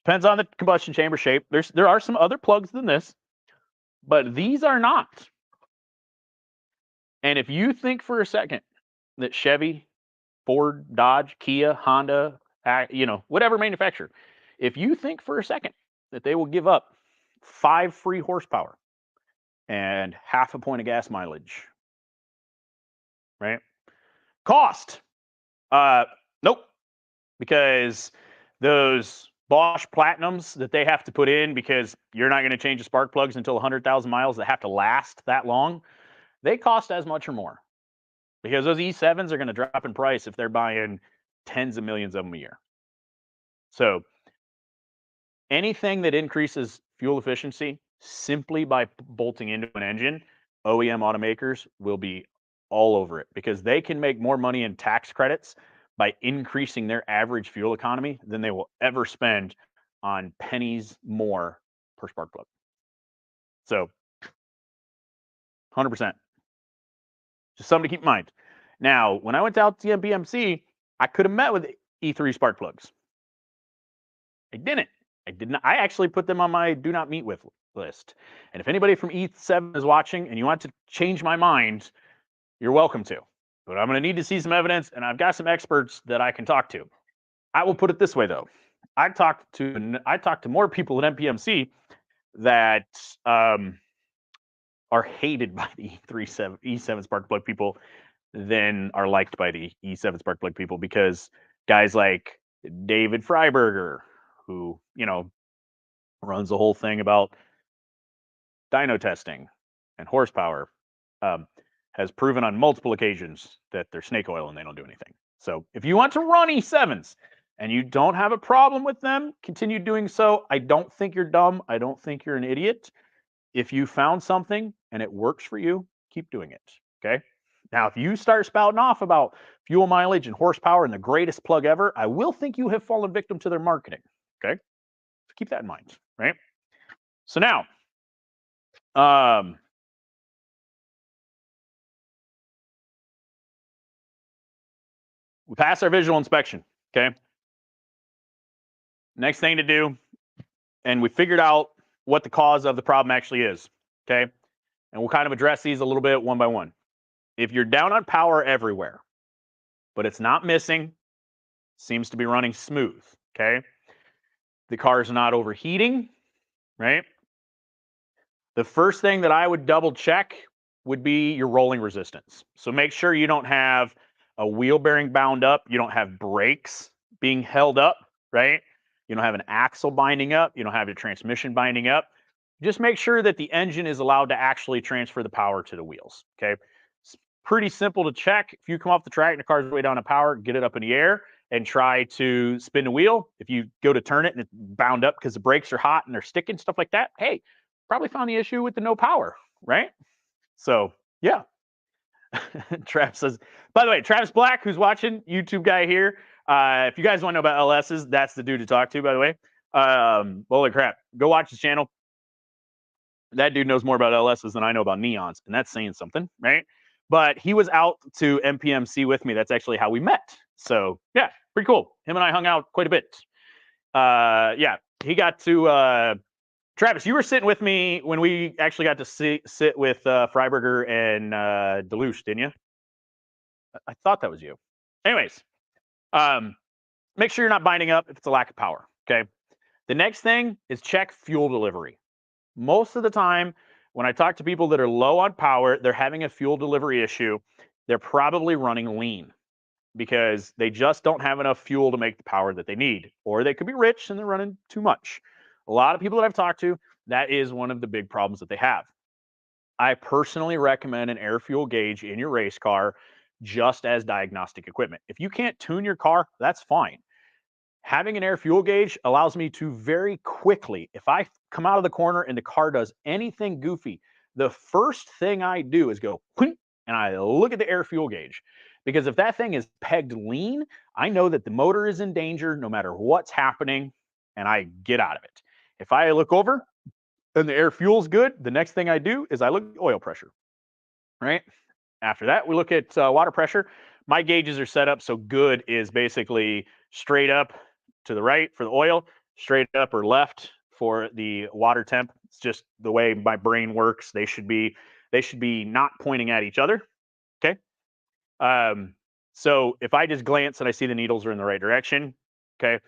Depends on the combustion chamber shape. There are some other plugs than this, but these are not. And if you think for a second that Chevy, Ford, Dodge, Kia, Honda, whatever manufacturer, if you think for a second that they will give up 5 free horsepower and half a point of gas mileage, right? Cost, nope, because those Bosch Platinums that they have to put in because you're not going to change the spark plugs until 100,000 miles that have to last that long, they cost as much or more because those E7s are going to drop in price if they're buying tens of millions of them a year. So anything that increases fuel efficiency simply by bolting into an engine, OEM automakers will be all over it because they can make more money in tax credits by increasing their average fuel economy than they will ever spend on pennies more per spark plug. So 100%. Just something to keep in mind. Now, when I went out to MPMC, I could have met with E3 spark plugs. I didn't. I did not. I actually put them on my do not meet with list. And if anybody from E7 is watching and you want to change my mind, you're welcome to. But I'm going to need to see some evidence, and I've got some experts that I can talk to. I will put it this way, though. I talked to more people at MPMC that are hated by the E7 spark plug people than are liked by the E7 spark plug people because guys like David Freiberger, who runs the whole thing about dyno testing and horsepower, has proven on multiple occasions that they're snake oil and they don't do anything. So if you want to run E7s and you don't have a problem with them, continue doing so. I don't think you're dumb. I don't think you're an idiot. If you found something and it works for you, keep doing it. Okay. Now, if you start spouting off about fuel mileage and horsepower and the greatest plug ever, I will think you have fallen victim to their marketing. Okay. So keep that in mind. Right. So now, we pass our visual inspection. Okay. Next thing to do, and we figured out what the cause of the problem actually is. Okay. And we'll kind of address these a little bit one by one. If you're down on power everywhere, but it's not missing, seems to be running smooth. Okay. The car's not overheating, right? The first thing that I would double check would be your rolling resistance. So make sure you don't have a wheel bearing bound up. You don't have brakes being held up, right? You don't have an axle binding up. You don't have your transmission binding up. Just make sure that the engine is allowed to actually transfer the power to the wheels, okay? It's pretty simple to check. If you come off the track and the car's way down to power, get it up in the air and try to spin the wheel. If you go to turn it and it's bound up because the brakes are hot and they're sticking, stuff like that, hey, probably found the issue with the no power, right? So, yeah. Travis says, by the way, Travis Black, who's watching, YouTube guy here. If you guys want to know about LSs, that's the dude to talk to, by the way. Holy crap. Go watch his channel. That dude knows more about LSs than I know about neons, and that's saying something, right? But he was out to MPMC with me. That's actually how we met. So, yeah, pretty cool. Him and I hung out quite a bit. Yeah, he got to Travis, you were sitting with me when we actually got to sit with Freiberger and Deluche, didn't you? I thought that was you. Anyways, um, make sure you're not binding up if it's a lack of power. Okay. The next thing is check fuel delivery. Most of the time, when I talk to people that are low on power, they're having a fuel delivery issue. They're probably running lean because they just don't have enough fuel to make the power that they need, or they could be rich and they're running too much. A lot of people that I've talked to, that is one of the big problems that they have. I personally recommend an air fuel gauge in your race car just as diagnostic equipment. If you can't tune your car, that's fine. Having an air fuel gauge allows me to very quickly, if I come out of the corner and the car does anything goofy, the first thing I do is go and I look at the air fuel gauge. Because if that thing is pegged lean, I know that the motor is in danger no matter what's happening, and I get out of it. If I look over and the air fuel's good, the next thing I do is I look at oil pressure, right? After that, we look at water pressure. My gauges are set up so good is basically straight up to the right for the oil, straight up or left for the water temp. It's just the way my brain works. They should be not pointing at each other. Okay. So if I just glance and I see the needles are in the right direction, okay.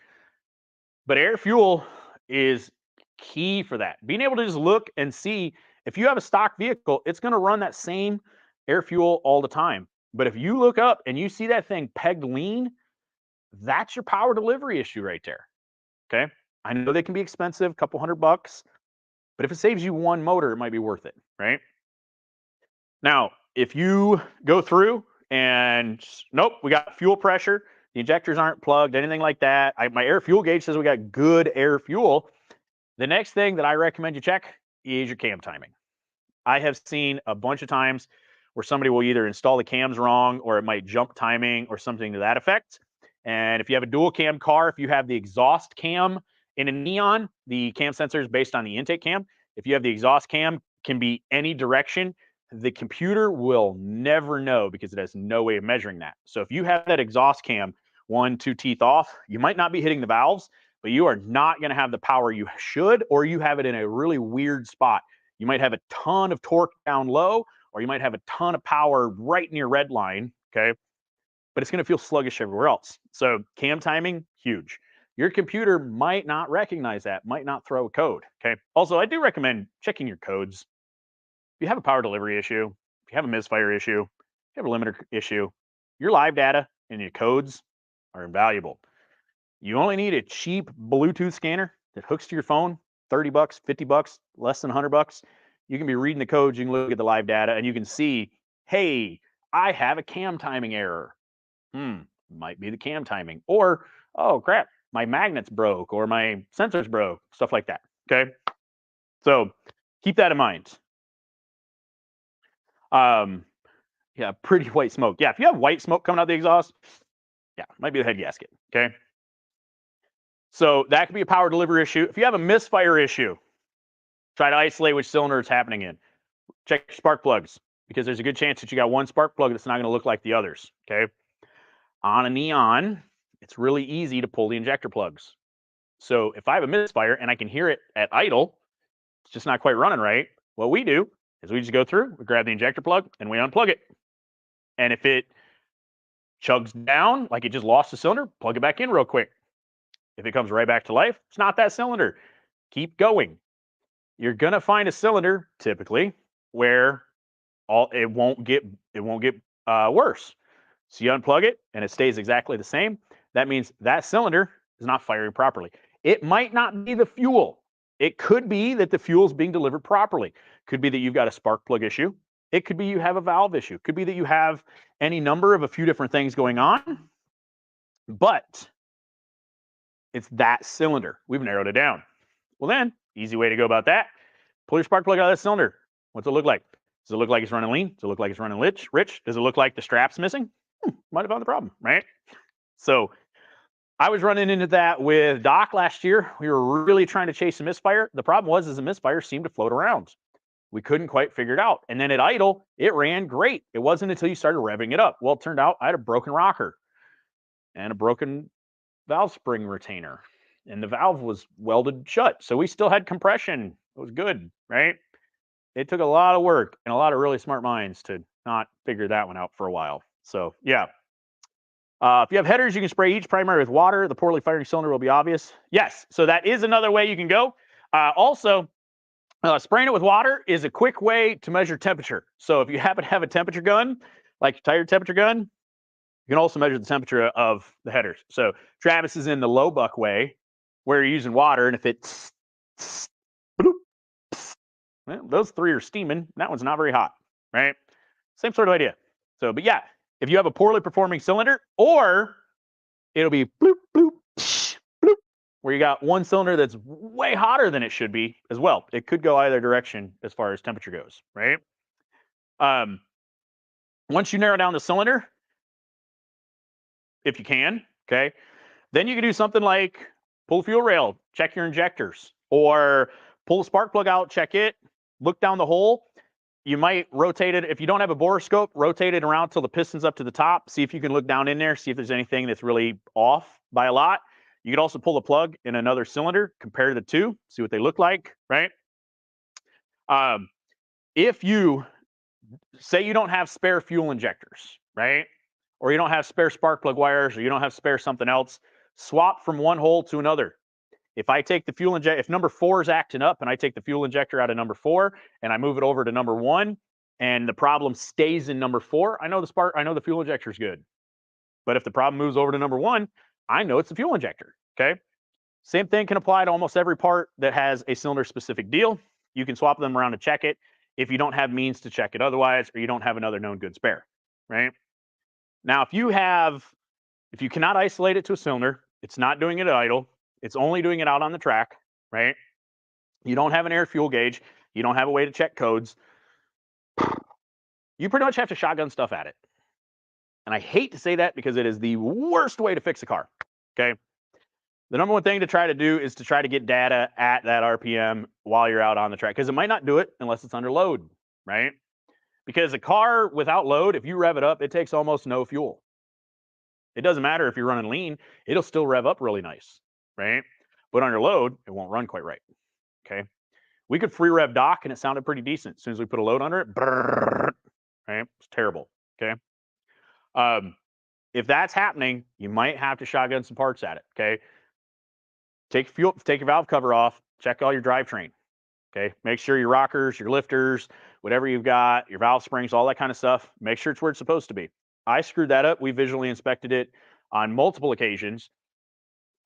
But air fuel is key for that. Being able to just look and see if you have a stock vehicle, it's going to run that same air fuel all the time. But if you look up and you see that thing pegged lean, that's your power delivery issue right there. Okay. I know they can be expensive, a couple $100, but if it saves you one motor, it might be worth it. Right. Now, if you go through and nope, we got fuel pressure, the injectors aren't plugged, anything like that. My air fuel gauge says we got good air fuel. The next thing that I recommend you check is your cam timing. I have seen a bunch of times where somebody will either install the cams wrong or it might jump timing or something to that effect. And if you have a dual cam car, if you have the exhaust cam in a Neon, the cam sensor is based on the intake cam. If you have the exhaust cam, can be any direction. The computer will never know because it has no way of measuring that. So if you have that exhaust cam 1-2 teeth off, you might not be hitting the valves, but you are not going to have the power you should, or you have it in a really weird spot. You might have a ton of torque down low, or you might have a ton of power right near red line, okay? But it's going to feel sluggish everywhere else. So cam timing, huge. Your computer might not recognize that, might not throw a code, okay? Also, I do recommend checking your codes. If you have a power delivery issue, if you have a misfire issue, if you have a limiter issue, your live data and your codes are invaluable. You only need a cheap Bluetooth scanner that hooks to your phone, $30, $50, less than $100. You can be reading the codes, you can look at the live data, and you can see, hey, I have a cam timing error. Might be the cam timing. Or, oh crap, my magnets broke or my sensors broke, stuff like that. Okay. So keep that in mind. Yeah, pretty white smoke. Yeah, if you have white smoke coming out the exhaust, yeah, might be the head gasket. Okay. So that could be a power delivery issue. If you have a misfire issue, try to isolate which cylinder it's happening in. Check your spark plugs because there's a good chance that you got one spark plug that's not going to look like the others. Okay. On a Neon, it's really easy to pull the injector plugs. So if I have a misfire and I can hear it at idle, it's just not quite running right. What we do is we just go through, we grab the injector plug and we unplug it. And if it chugs down like it just lost a cylinder, plug it back in real quick. If it comes right back to life, it's not that cylinder. Keep going. You're gonna find a cylinder typically where it won't get worse. So you unplug it and it stays exactly the same. That means that cylinder is not firing properly. It might not be the fuel. It could be that the fuel is being delivered properly. Could be that you've got a spark plug issue. It could be you have a valve issue. Could be that you have any number of a few different things going on. But it's that cylinder. We've narrowed it down. Well, then, easy way to go about that. Pull your spark plug out of that cylinder. What's it look like? Does it look like it's running lean? Does it look like it's running rich? Does it look like the strap's missing? Might have found the problem, right? So I was running into that with Doc last year. We were really trying to chase a misfire. The problem was the misfire seemed to float around. We couldn't quite figure it out. And then at idle, it ran great. It wasn't until you started revving it up. Well, it turned out I had a broken rocker and a broken valve spring retainer. and the valve was welded shut. So we still had compression. It was good, right? It took a lot of work and a lot of really smart minds to not figure that one out for a while. So yeah. If you have headers, you can spray each primary with water. The poorly firing cylinder will be obvious. Yes, so that is another way you can go. Also, spraying it with water is a quick way to measure temperature. So if you happen to have a temperature gun, like a tire temperature gun, you can also measure the temperature of the headers. So Travis is in the low buck way, where you're using water, and if it's well, those three are steaming, that one's not very hot, right? Same sort of idea. So, but yeah, if you have a poorly performing cylinder, or it'll be bloop, bloop, bloop, where you got one cylinder that's way hotter than it should be as well. It could go either direction as far as temperature goes, right? Once you narrow down the cylinder, if you can, okay, then you can do something like pull the fuel rail, check your injectors, or pull the spark plug out, check it, look down the hole. You might rotate it. If you don't have a borescope, rotate it around till the piston's up to the top. See if you can look down in there, see if there's anything that's really off by a lot. You could also pull the plug in another cylinder, compare the two, see what they look like, right? If you say you don't have spare fuel injectors, right? Or you don't have spare spark plug wires, or you don't have spare something else, swap from one hole to another. If I take the fuel injector, if number 4 is acting up and I take the fuel injector out of number 4 and I move it over to number 1 and the problem stays in number 4, I know the fuel injector is good. But if the problem moves over to number 1, I know it's the fuel injector, okay? Same thing can apply to almost every part that has a cylinder specific deal. You can swap them around to check it if you don't have means to check it otherwise, or you don't have another known good spare, right? Now, if you cannot isolate it to a cylinder, it's not doing it at idle, it's only doing it out on the track, right? You don't have an air fuel gauge, you don't have a way to check codes, you pretty much have to shotgun stuff at it. And I hate to say that because it is the worst way to fix a car, okay? The number one thing to try to do is to try to get data at that RPM while you're out on the track, because it might not do it unless it's under load, right? Because a car without load, if you rev it up, it takes almost no fuel. It doesn't matter if you're running lean, it'll still rev up really nice, right? But under load, it won't run quite right, okay? We could free rev dock and it sounded pretty decent. As soon as we put a load under it, brrr, right? It's terrible, okay? If that's happening, you might have to shotgun some parts at it, okay? Take your valve cover off, check all your drivetrain, okay? Make sure your rockers, your lifters, whatever you've got, your valve springs, all that kind of stuff, make sure it's where it's supposed to be. I screwed that up. We visually inspected it on multiple occasions.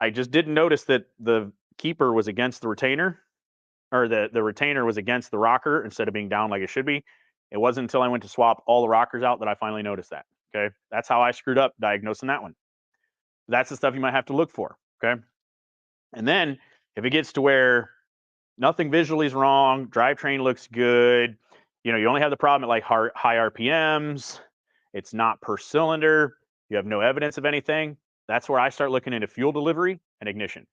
I just didn't notice that the keeper was against the retainer, or the retainer was against the rocker instead of being down like it should be. It wasn't until I went to swap all the rockers out that I finally noticed that, okay? That's how I screwed up diagnosing that one. That's the stuff you might have to look for, okay? And then if it gets to where nothing visually is wrong, drivetrain looks good, you only have the problem at like high RPMs, it's not per cylinder, you have no evidence of anything, that's where I start looking into fuel delivery and ignition.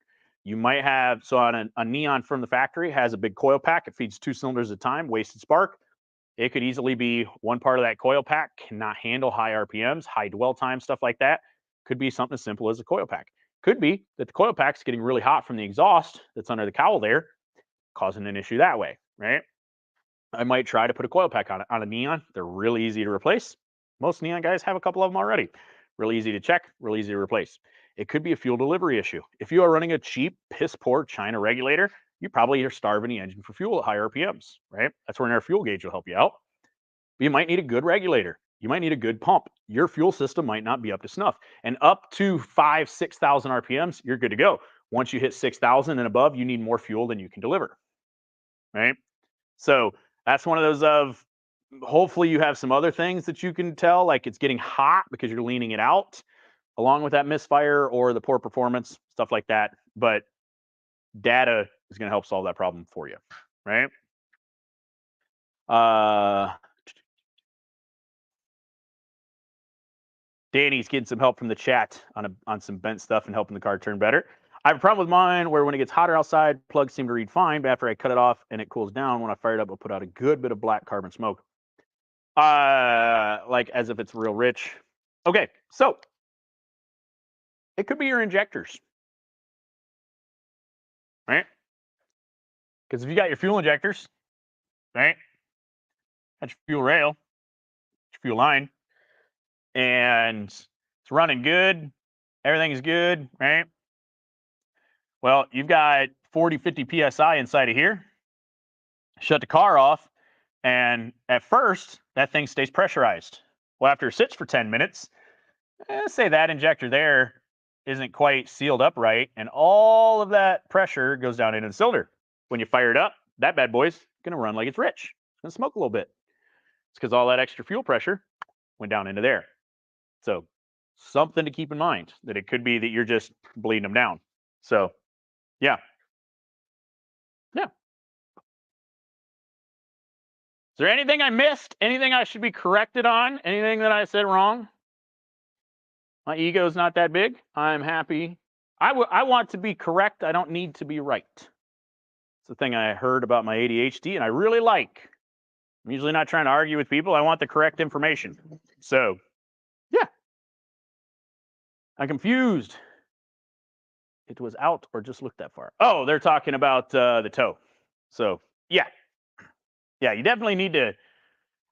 You might have, so on a Neon from the factory has a big coil pack, it feeds 2 cylinders at a time, wasted spark. It could easily be one part of that coil pack cannot handle high RPMs, high dwell time, stuff like that. Could be something as simple as a coil pack. Could be that the coil pack's getting really hot from the exhaust that's under the cowl there, causing an issue that way, right? I might try to put a coil pack on a Neon. They're really easy to replace. Most Neon guys have a couple of them already. Really easy to check, really easy to replace. It could be a fuel delivery issue. If you are running a cheap, piss poor China regulator, you probably are starving the engine for fuel at high RPMs, right? That's where an air fuel gauge will help you out. But you might need a good regulator. You might need a good pump. Your fuel system might not be up to snuff. And up to 5,000, 6,000 RPMs, you're good to go. Once you hit 6,000 and above, you need more fuel than you can deliver, right? So that's one of those of, hopefully you have some other things that you can tell, like it's getting hot because you're leaning it out, along with that misfire or the poor performance, stuff like that. But data is going to help solve that problem for you, right? Danny's getting some help from the chat on some bent stuff and helping the car turn better. I have a problem with mine where when it gets hotter outside, plugs seem to read fine, but after I cut it off and it cools down, when I fire it up, it'll put out a good bit of black carbon smoke. Like as if it's real rich. Okay, so it could be your injectors. right? Because if you got your fuel injectors, right, that's your fuel rail, your fuel line, and it's running good, everything is good, right? Well, you've got 40, 50 psi inside of here. Shut the car off, and at first, that thing stays pressurized. Well, after it sits for 10 minutes, say that injector there isn't quite sealed up right, and all of that pressure goes down into the cylinder. When you fire it up, that bad boy's gonna run like it's rich. It's gonna smoke a little bit. It's because all that extra fuel pressure went down into there. So something to keep in mind that it could be that you're just bleeding them down. So yeah, yeah. Is there anything I missed? Anything I should be corrected on? Anything that I said wrong? My ego is not that big. I'm happy. I want to be correct. I don't need to be right. It's the thing I heard about my ADHD, and I really like. I'm usually not trying to argue with people. I want the correct information. So, yeah, I'm confused. It was out or just looked that far. Oh, they're talking about the toe. So, yeah, yeah, you definitely need to.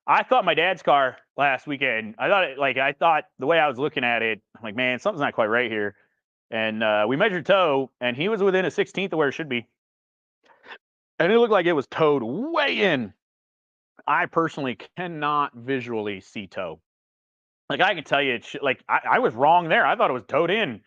I thought my dad's car last weekend. I thought the way I was looking at it, I'm like, man, something's not quite right here. And we measured toe, and he was within a 16th of where it should be, and it looked like it was towed way in. I personally cannot visually see toe. Like I can tell you, I was wrong there. I thought it was towed in.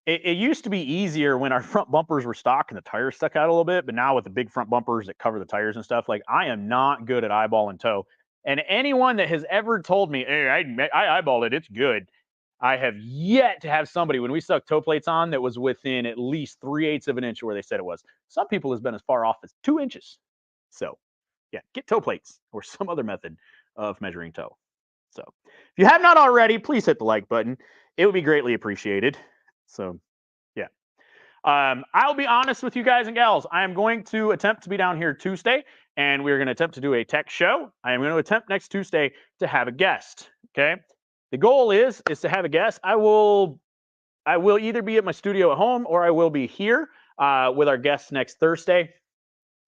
It used to be easier when our front bumpers were stock and the tires stuck out a little bit, but now with the big front bumpers that cover the tires and stuff, like I am not good at eyeballing toe. And anyone that has ever told me, "Hey, I eyeballed it, it's good," I have yet to have somebody when we stuck toe plates on that was within at least 3/8 of an inch where they said it was. Some people has been as far off as 2 inches. So yeah, get toe plates or some other method of measuring toe. So if you have not already, please hit the like button. It would be greatly appreciated. So yeah. I'll be honest with you guys and gals. I am going to attempt to be down here Tuesday, and we're going to attempt to do a tech show. I am going to attempt next Tuesday to have a guest. Okay. The goal is to have a guest. I will either be at my studio at home or I will be here with our guests next Thursday.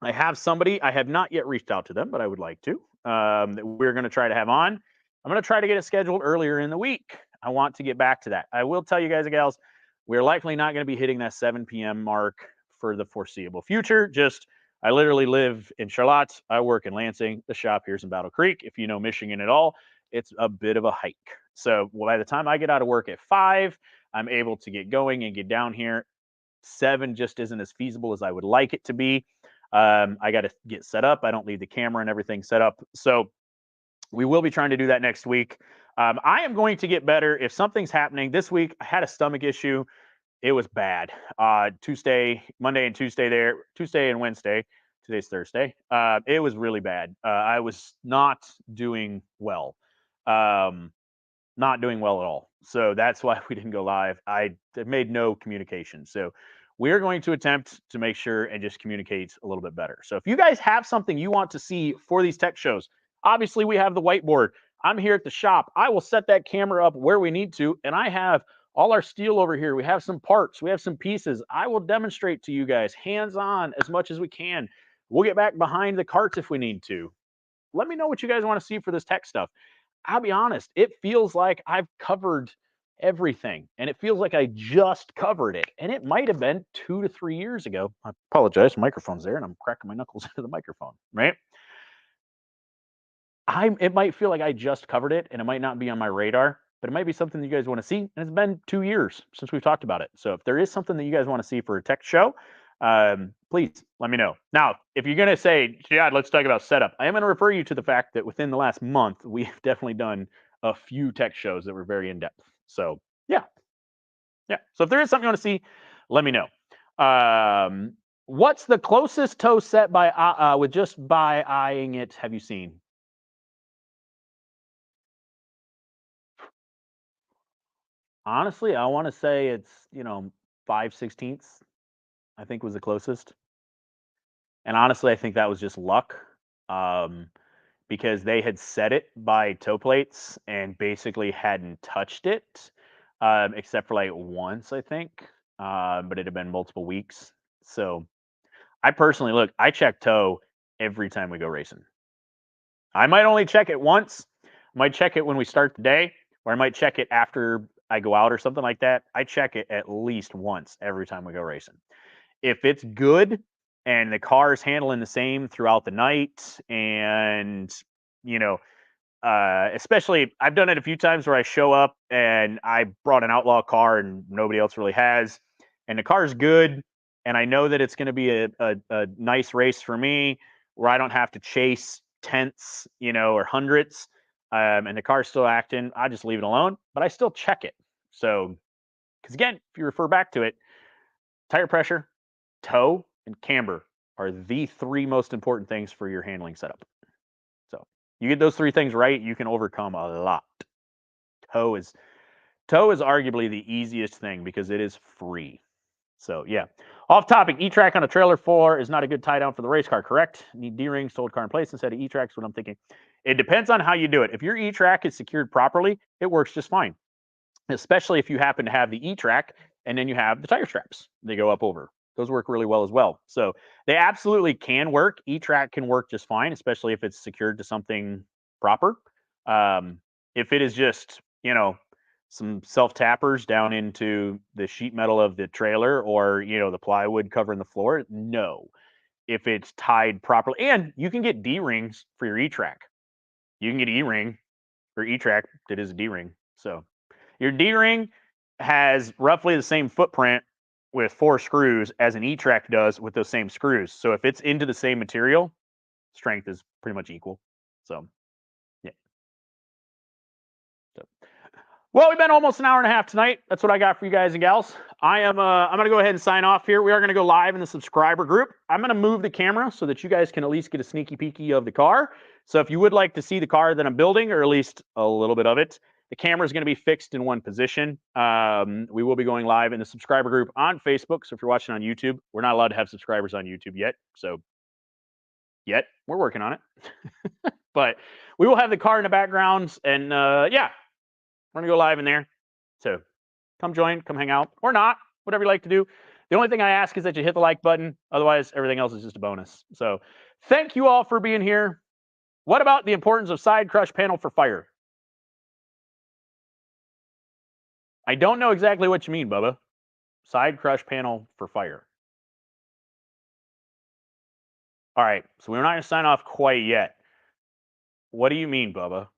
I have somebody. I have not yet reached out to them, but I would like to. That we're going to try to have on. I'm going to try to get it scheduled earlier in the week. I want to get back to that. I will tell you guys and gals, we're likely not going to be hitting that 7 p.m. mark for the foreseeable future. Just, I literally live in Charlotte. I work in Lansing. The shop here's in Battle Creek. If you know Michigan at all, it's a bit of a hike. So by the time I get out of work at 5, I'm able to get going and get down here. 7 just isn't as feasible as I would like it to be. I got to get set up. I don't leave the camera and everything set up. So we will be trying to do that next week. I am going to get better if something's happening. This week, I had a stomach issue. It was bad. Monday and Tuesday there, Tuesday and Wednesday. Today's Thursday. It was really bad. I was not doing well. Not doing well at all. So that's why we didn't go live. I made no communication. So we're going to attempt to make sure and just communicate a little bit better. So if you guys have something you want to see for these tech shows, obviously we have the whiteboard. I'm here at the shop. I will set that camera up where we need to, and I have all our steel over here. We have some parts, we have some pieces. I will demonstrate to you guys hands-on as much as we can. We'll get back behind the carts if we need to. Let me know what you guys want to see for this tech stuff. I'll be honest, it feels like I've covered everything, and it feels like I just covered it, and it might have been 2 to 3 years ago. I apologize, the microphone's there, and I'm cracking my knuckles into the microphone, right? It might feel like I just covered it, and it might not be on my radar, but it might be something that you guys want to see, and it's been 2 years since we've talked about it. So if there is something that you guys want to see for a tech show, please let me know. Now, if you're going to say, Jihad, let's talk about setup, I am going to refer you to the fact that within the last month, we've definitely done a few tech shows that were very in depth. So yeah, yeah. So if there is something you want to see, let me know. What's the closest toe set by with just by eyeing it have you seen? Honestly, I want to say it's 5/16. I think was the closest, and honestly, I think that was just luck. Um, because they had set it by toe plates and basically hadn't touched it, except for like once, I think. But it had been multiple weeks. So I personally I check toe every time we go racing. I might only check it once. I might check it when we start the day, or I might check it after I go out or something like that. I check it at least once every time we go racing. If it's good and the car is handling the same throughout the night, and you know, especially I've done it a few times where I show up and I brought an outlaw car and nobody else really has, and the car's good, and I know that it's going to be a nice race for me where I don't have to chase tenths, or hundredths, and the car's still acting. I just leave it alone, but I still check it. So, because again, if you refer back to it, tire pressure, toe, and camber are the three most important things for your handling setup. So you get those three things right, you can overcome a lot. Toe is arguably the easiest thing because it is free. So yeah. Off topic, E-track on a trailer floor is not a good tie down for the race car, correct? Need D-rings to hold car in place instead of E-track is what I'm thinking. It depends on how you do it. If your E-track is secured properly, it works just fine. Especially if you happen to have the E-track and then you have the tire straps they go up over. Those work really well as well. So they absolutely can work. E-track can work just fine, especially if it's secured to something proper. If it is just, some self tappers down into the sheet metal of the trailer or, the plywood covering the floor, no. If it's tied properly, and you can get D rings for your E-track. You can get E-ring or E-track that is a D ring. So your D-ring has roughly the same footprint with 4 screws as an E-track does with those same screws. So if it's into the same material, strength is pretty much equal. So, yeah. So. Well, we've been almost an hour and a half tonight. That's what I got for you guys and gals. I'm going to go ahead and sign off here. We are going to go live in the subscriber group. I'm going to move the camera so that you guys can at least get a sneaky peeky of the car. So if you would like to see the car that I'm building, or at least a little bit of it, the camera is going to be fixed in one position. We will be going live in the subscriber group on Facebook. So if you're watching on YouTube, we're not allowed to have subscribers on YouTube yet. So we're working on it. But we will have the car in the background, and yeah, we're going to go live in there. So come join, come hang out, or not, whatever you like to do. The only thing I ask is that you hit the like button. Otherwise, everything else is just a bonus. So thank you all for being here. What about the importance of side crush panel for fire? I don't know exactly what you mean, Bubba. Side crush panel for fire. All right, so we're not going to sign off quite yet. What do you mean, Bubba?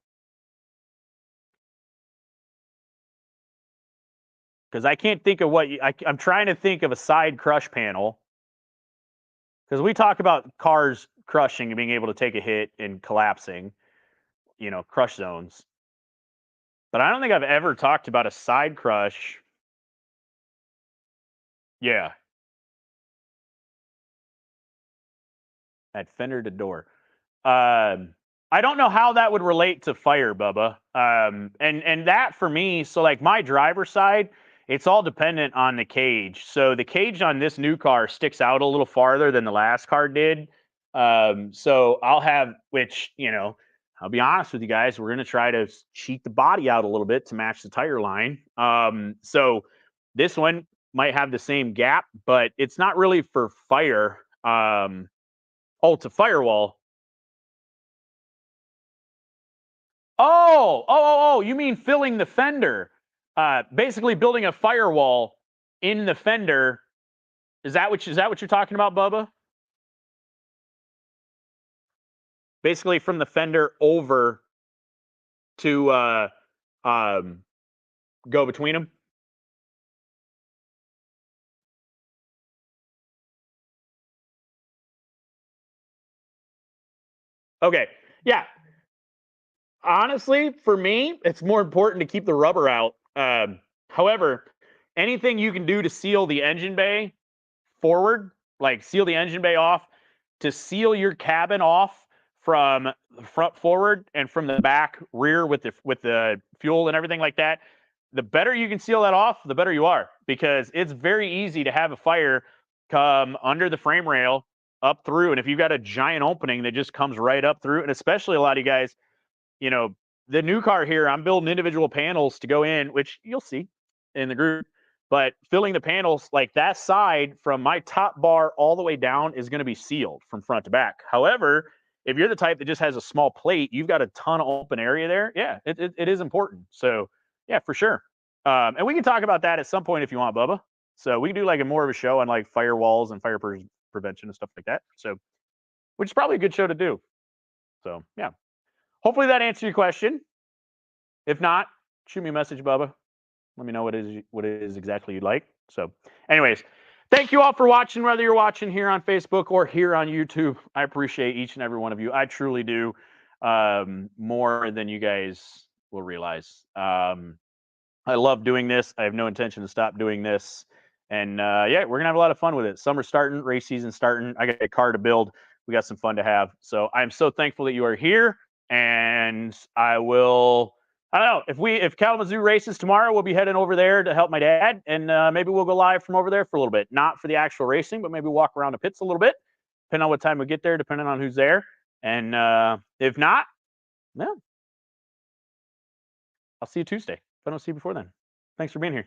Because I can't think of what I'm trying to think of a side crush panel. Because we talk about cars crushing and being able to take a hit and collapsing, crush zones. But I don't think I've ever talked about a side crush. Yeah. At fender to door. I don't know how that would relate to fire, Bubba. And that for me, so like my driver's side, it's all dependent on the cage. So the cage on this new car sticks out a little farther than the last car did. So I'll have, which, I'll be honest with you guys, we're going to try to cheat the body out a little bit to match the tire line. So this one might have the same gap, but it's not really for fire. To firewall. Oh, you mean filling the fender. Basically building a firewall in the fender. Is that what you're talking about, Bubba? Basically from the fender over to go between them. Okay. Yeah. Honestly, for me, it's more important to keep the rubber out. However, anything you can do to seal the engine bay forward, like seal the engine bay off, to seal your cabin off from the front forward and from the back rear with the fuel and everything like that, the better you can seal that off, the better you are, because it's very easy to have a fire come under the frame rail up through. And if you've got a giant opening that just comes right up through, and especially a lot of you guys, the new car here, I'm building individual panels to go in, which you'll see in the group. But filling the panels, like that side from my top bar all the way down is going to be sealed from front to back. However, if you're the type that just has a small plate, you've got a ton of open area there. Yeah, it is important. So yeah, for sure. And we can talk about that at some point if you want, Bubba. So we can do like a more of a show on like firewalls and fire prevention and stuff like that. So, which is probably a good show to do. So yeah, hopefully that answered your question. If not, shoot me a message, Bubba. Let me know what it is exactly you'd like. So, anyways, thank you all for watching, whether you're watching here on Facebook or here on YouTube. I appreciate each and every one of you. I truly do, more than you guys will realize. I love doing this. I have no intention to stop doing this. And yeah, we're gonna have a lot of fun with it. Summer starting, race season starting. I got a car to build. We got some fun to have. So I'm so thankful that you are here. And I will. I don't know if Kalamazoo races tomorrow. We'll be heading over there to help my dad, and maybe we'll go live from over there for a little bit. Not for the actual racing, but maybe walk around the pits a little bit, depending on what time we get there, depending on who's there. And if not, yeah, I'll see you Tuesday. If I don't see you before then, thanks for being here.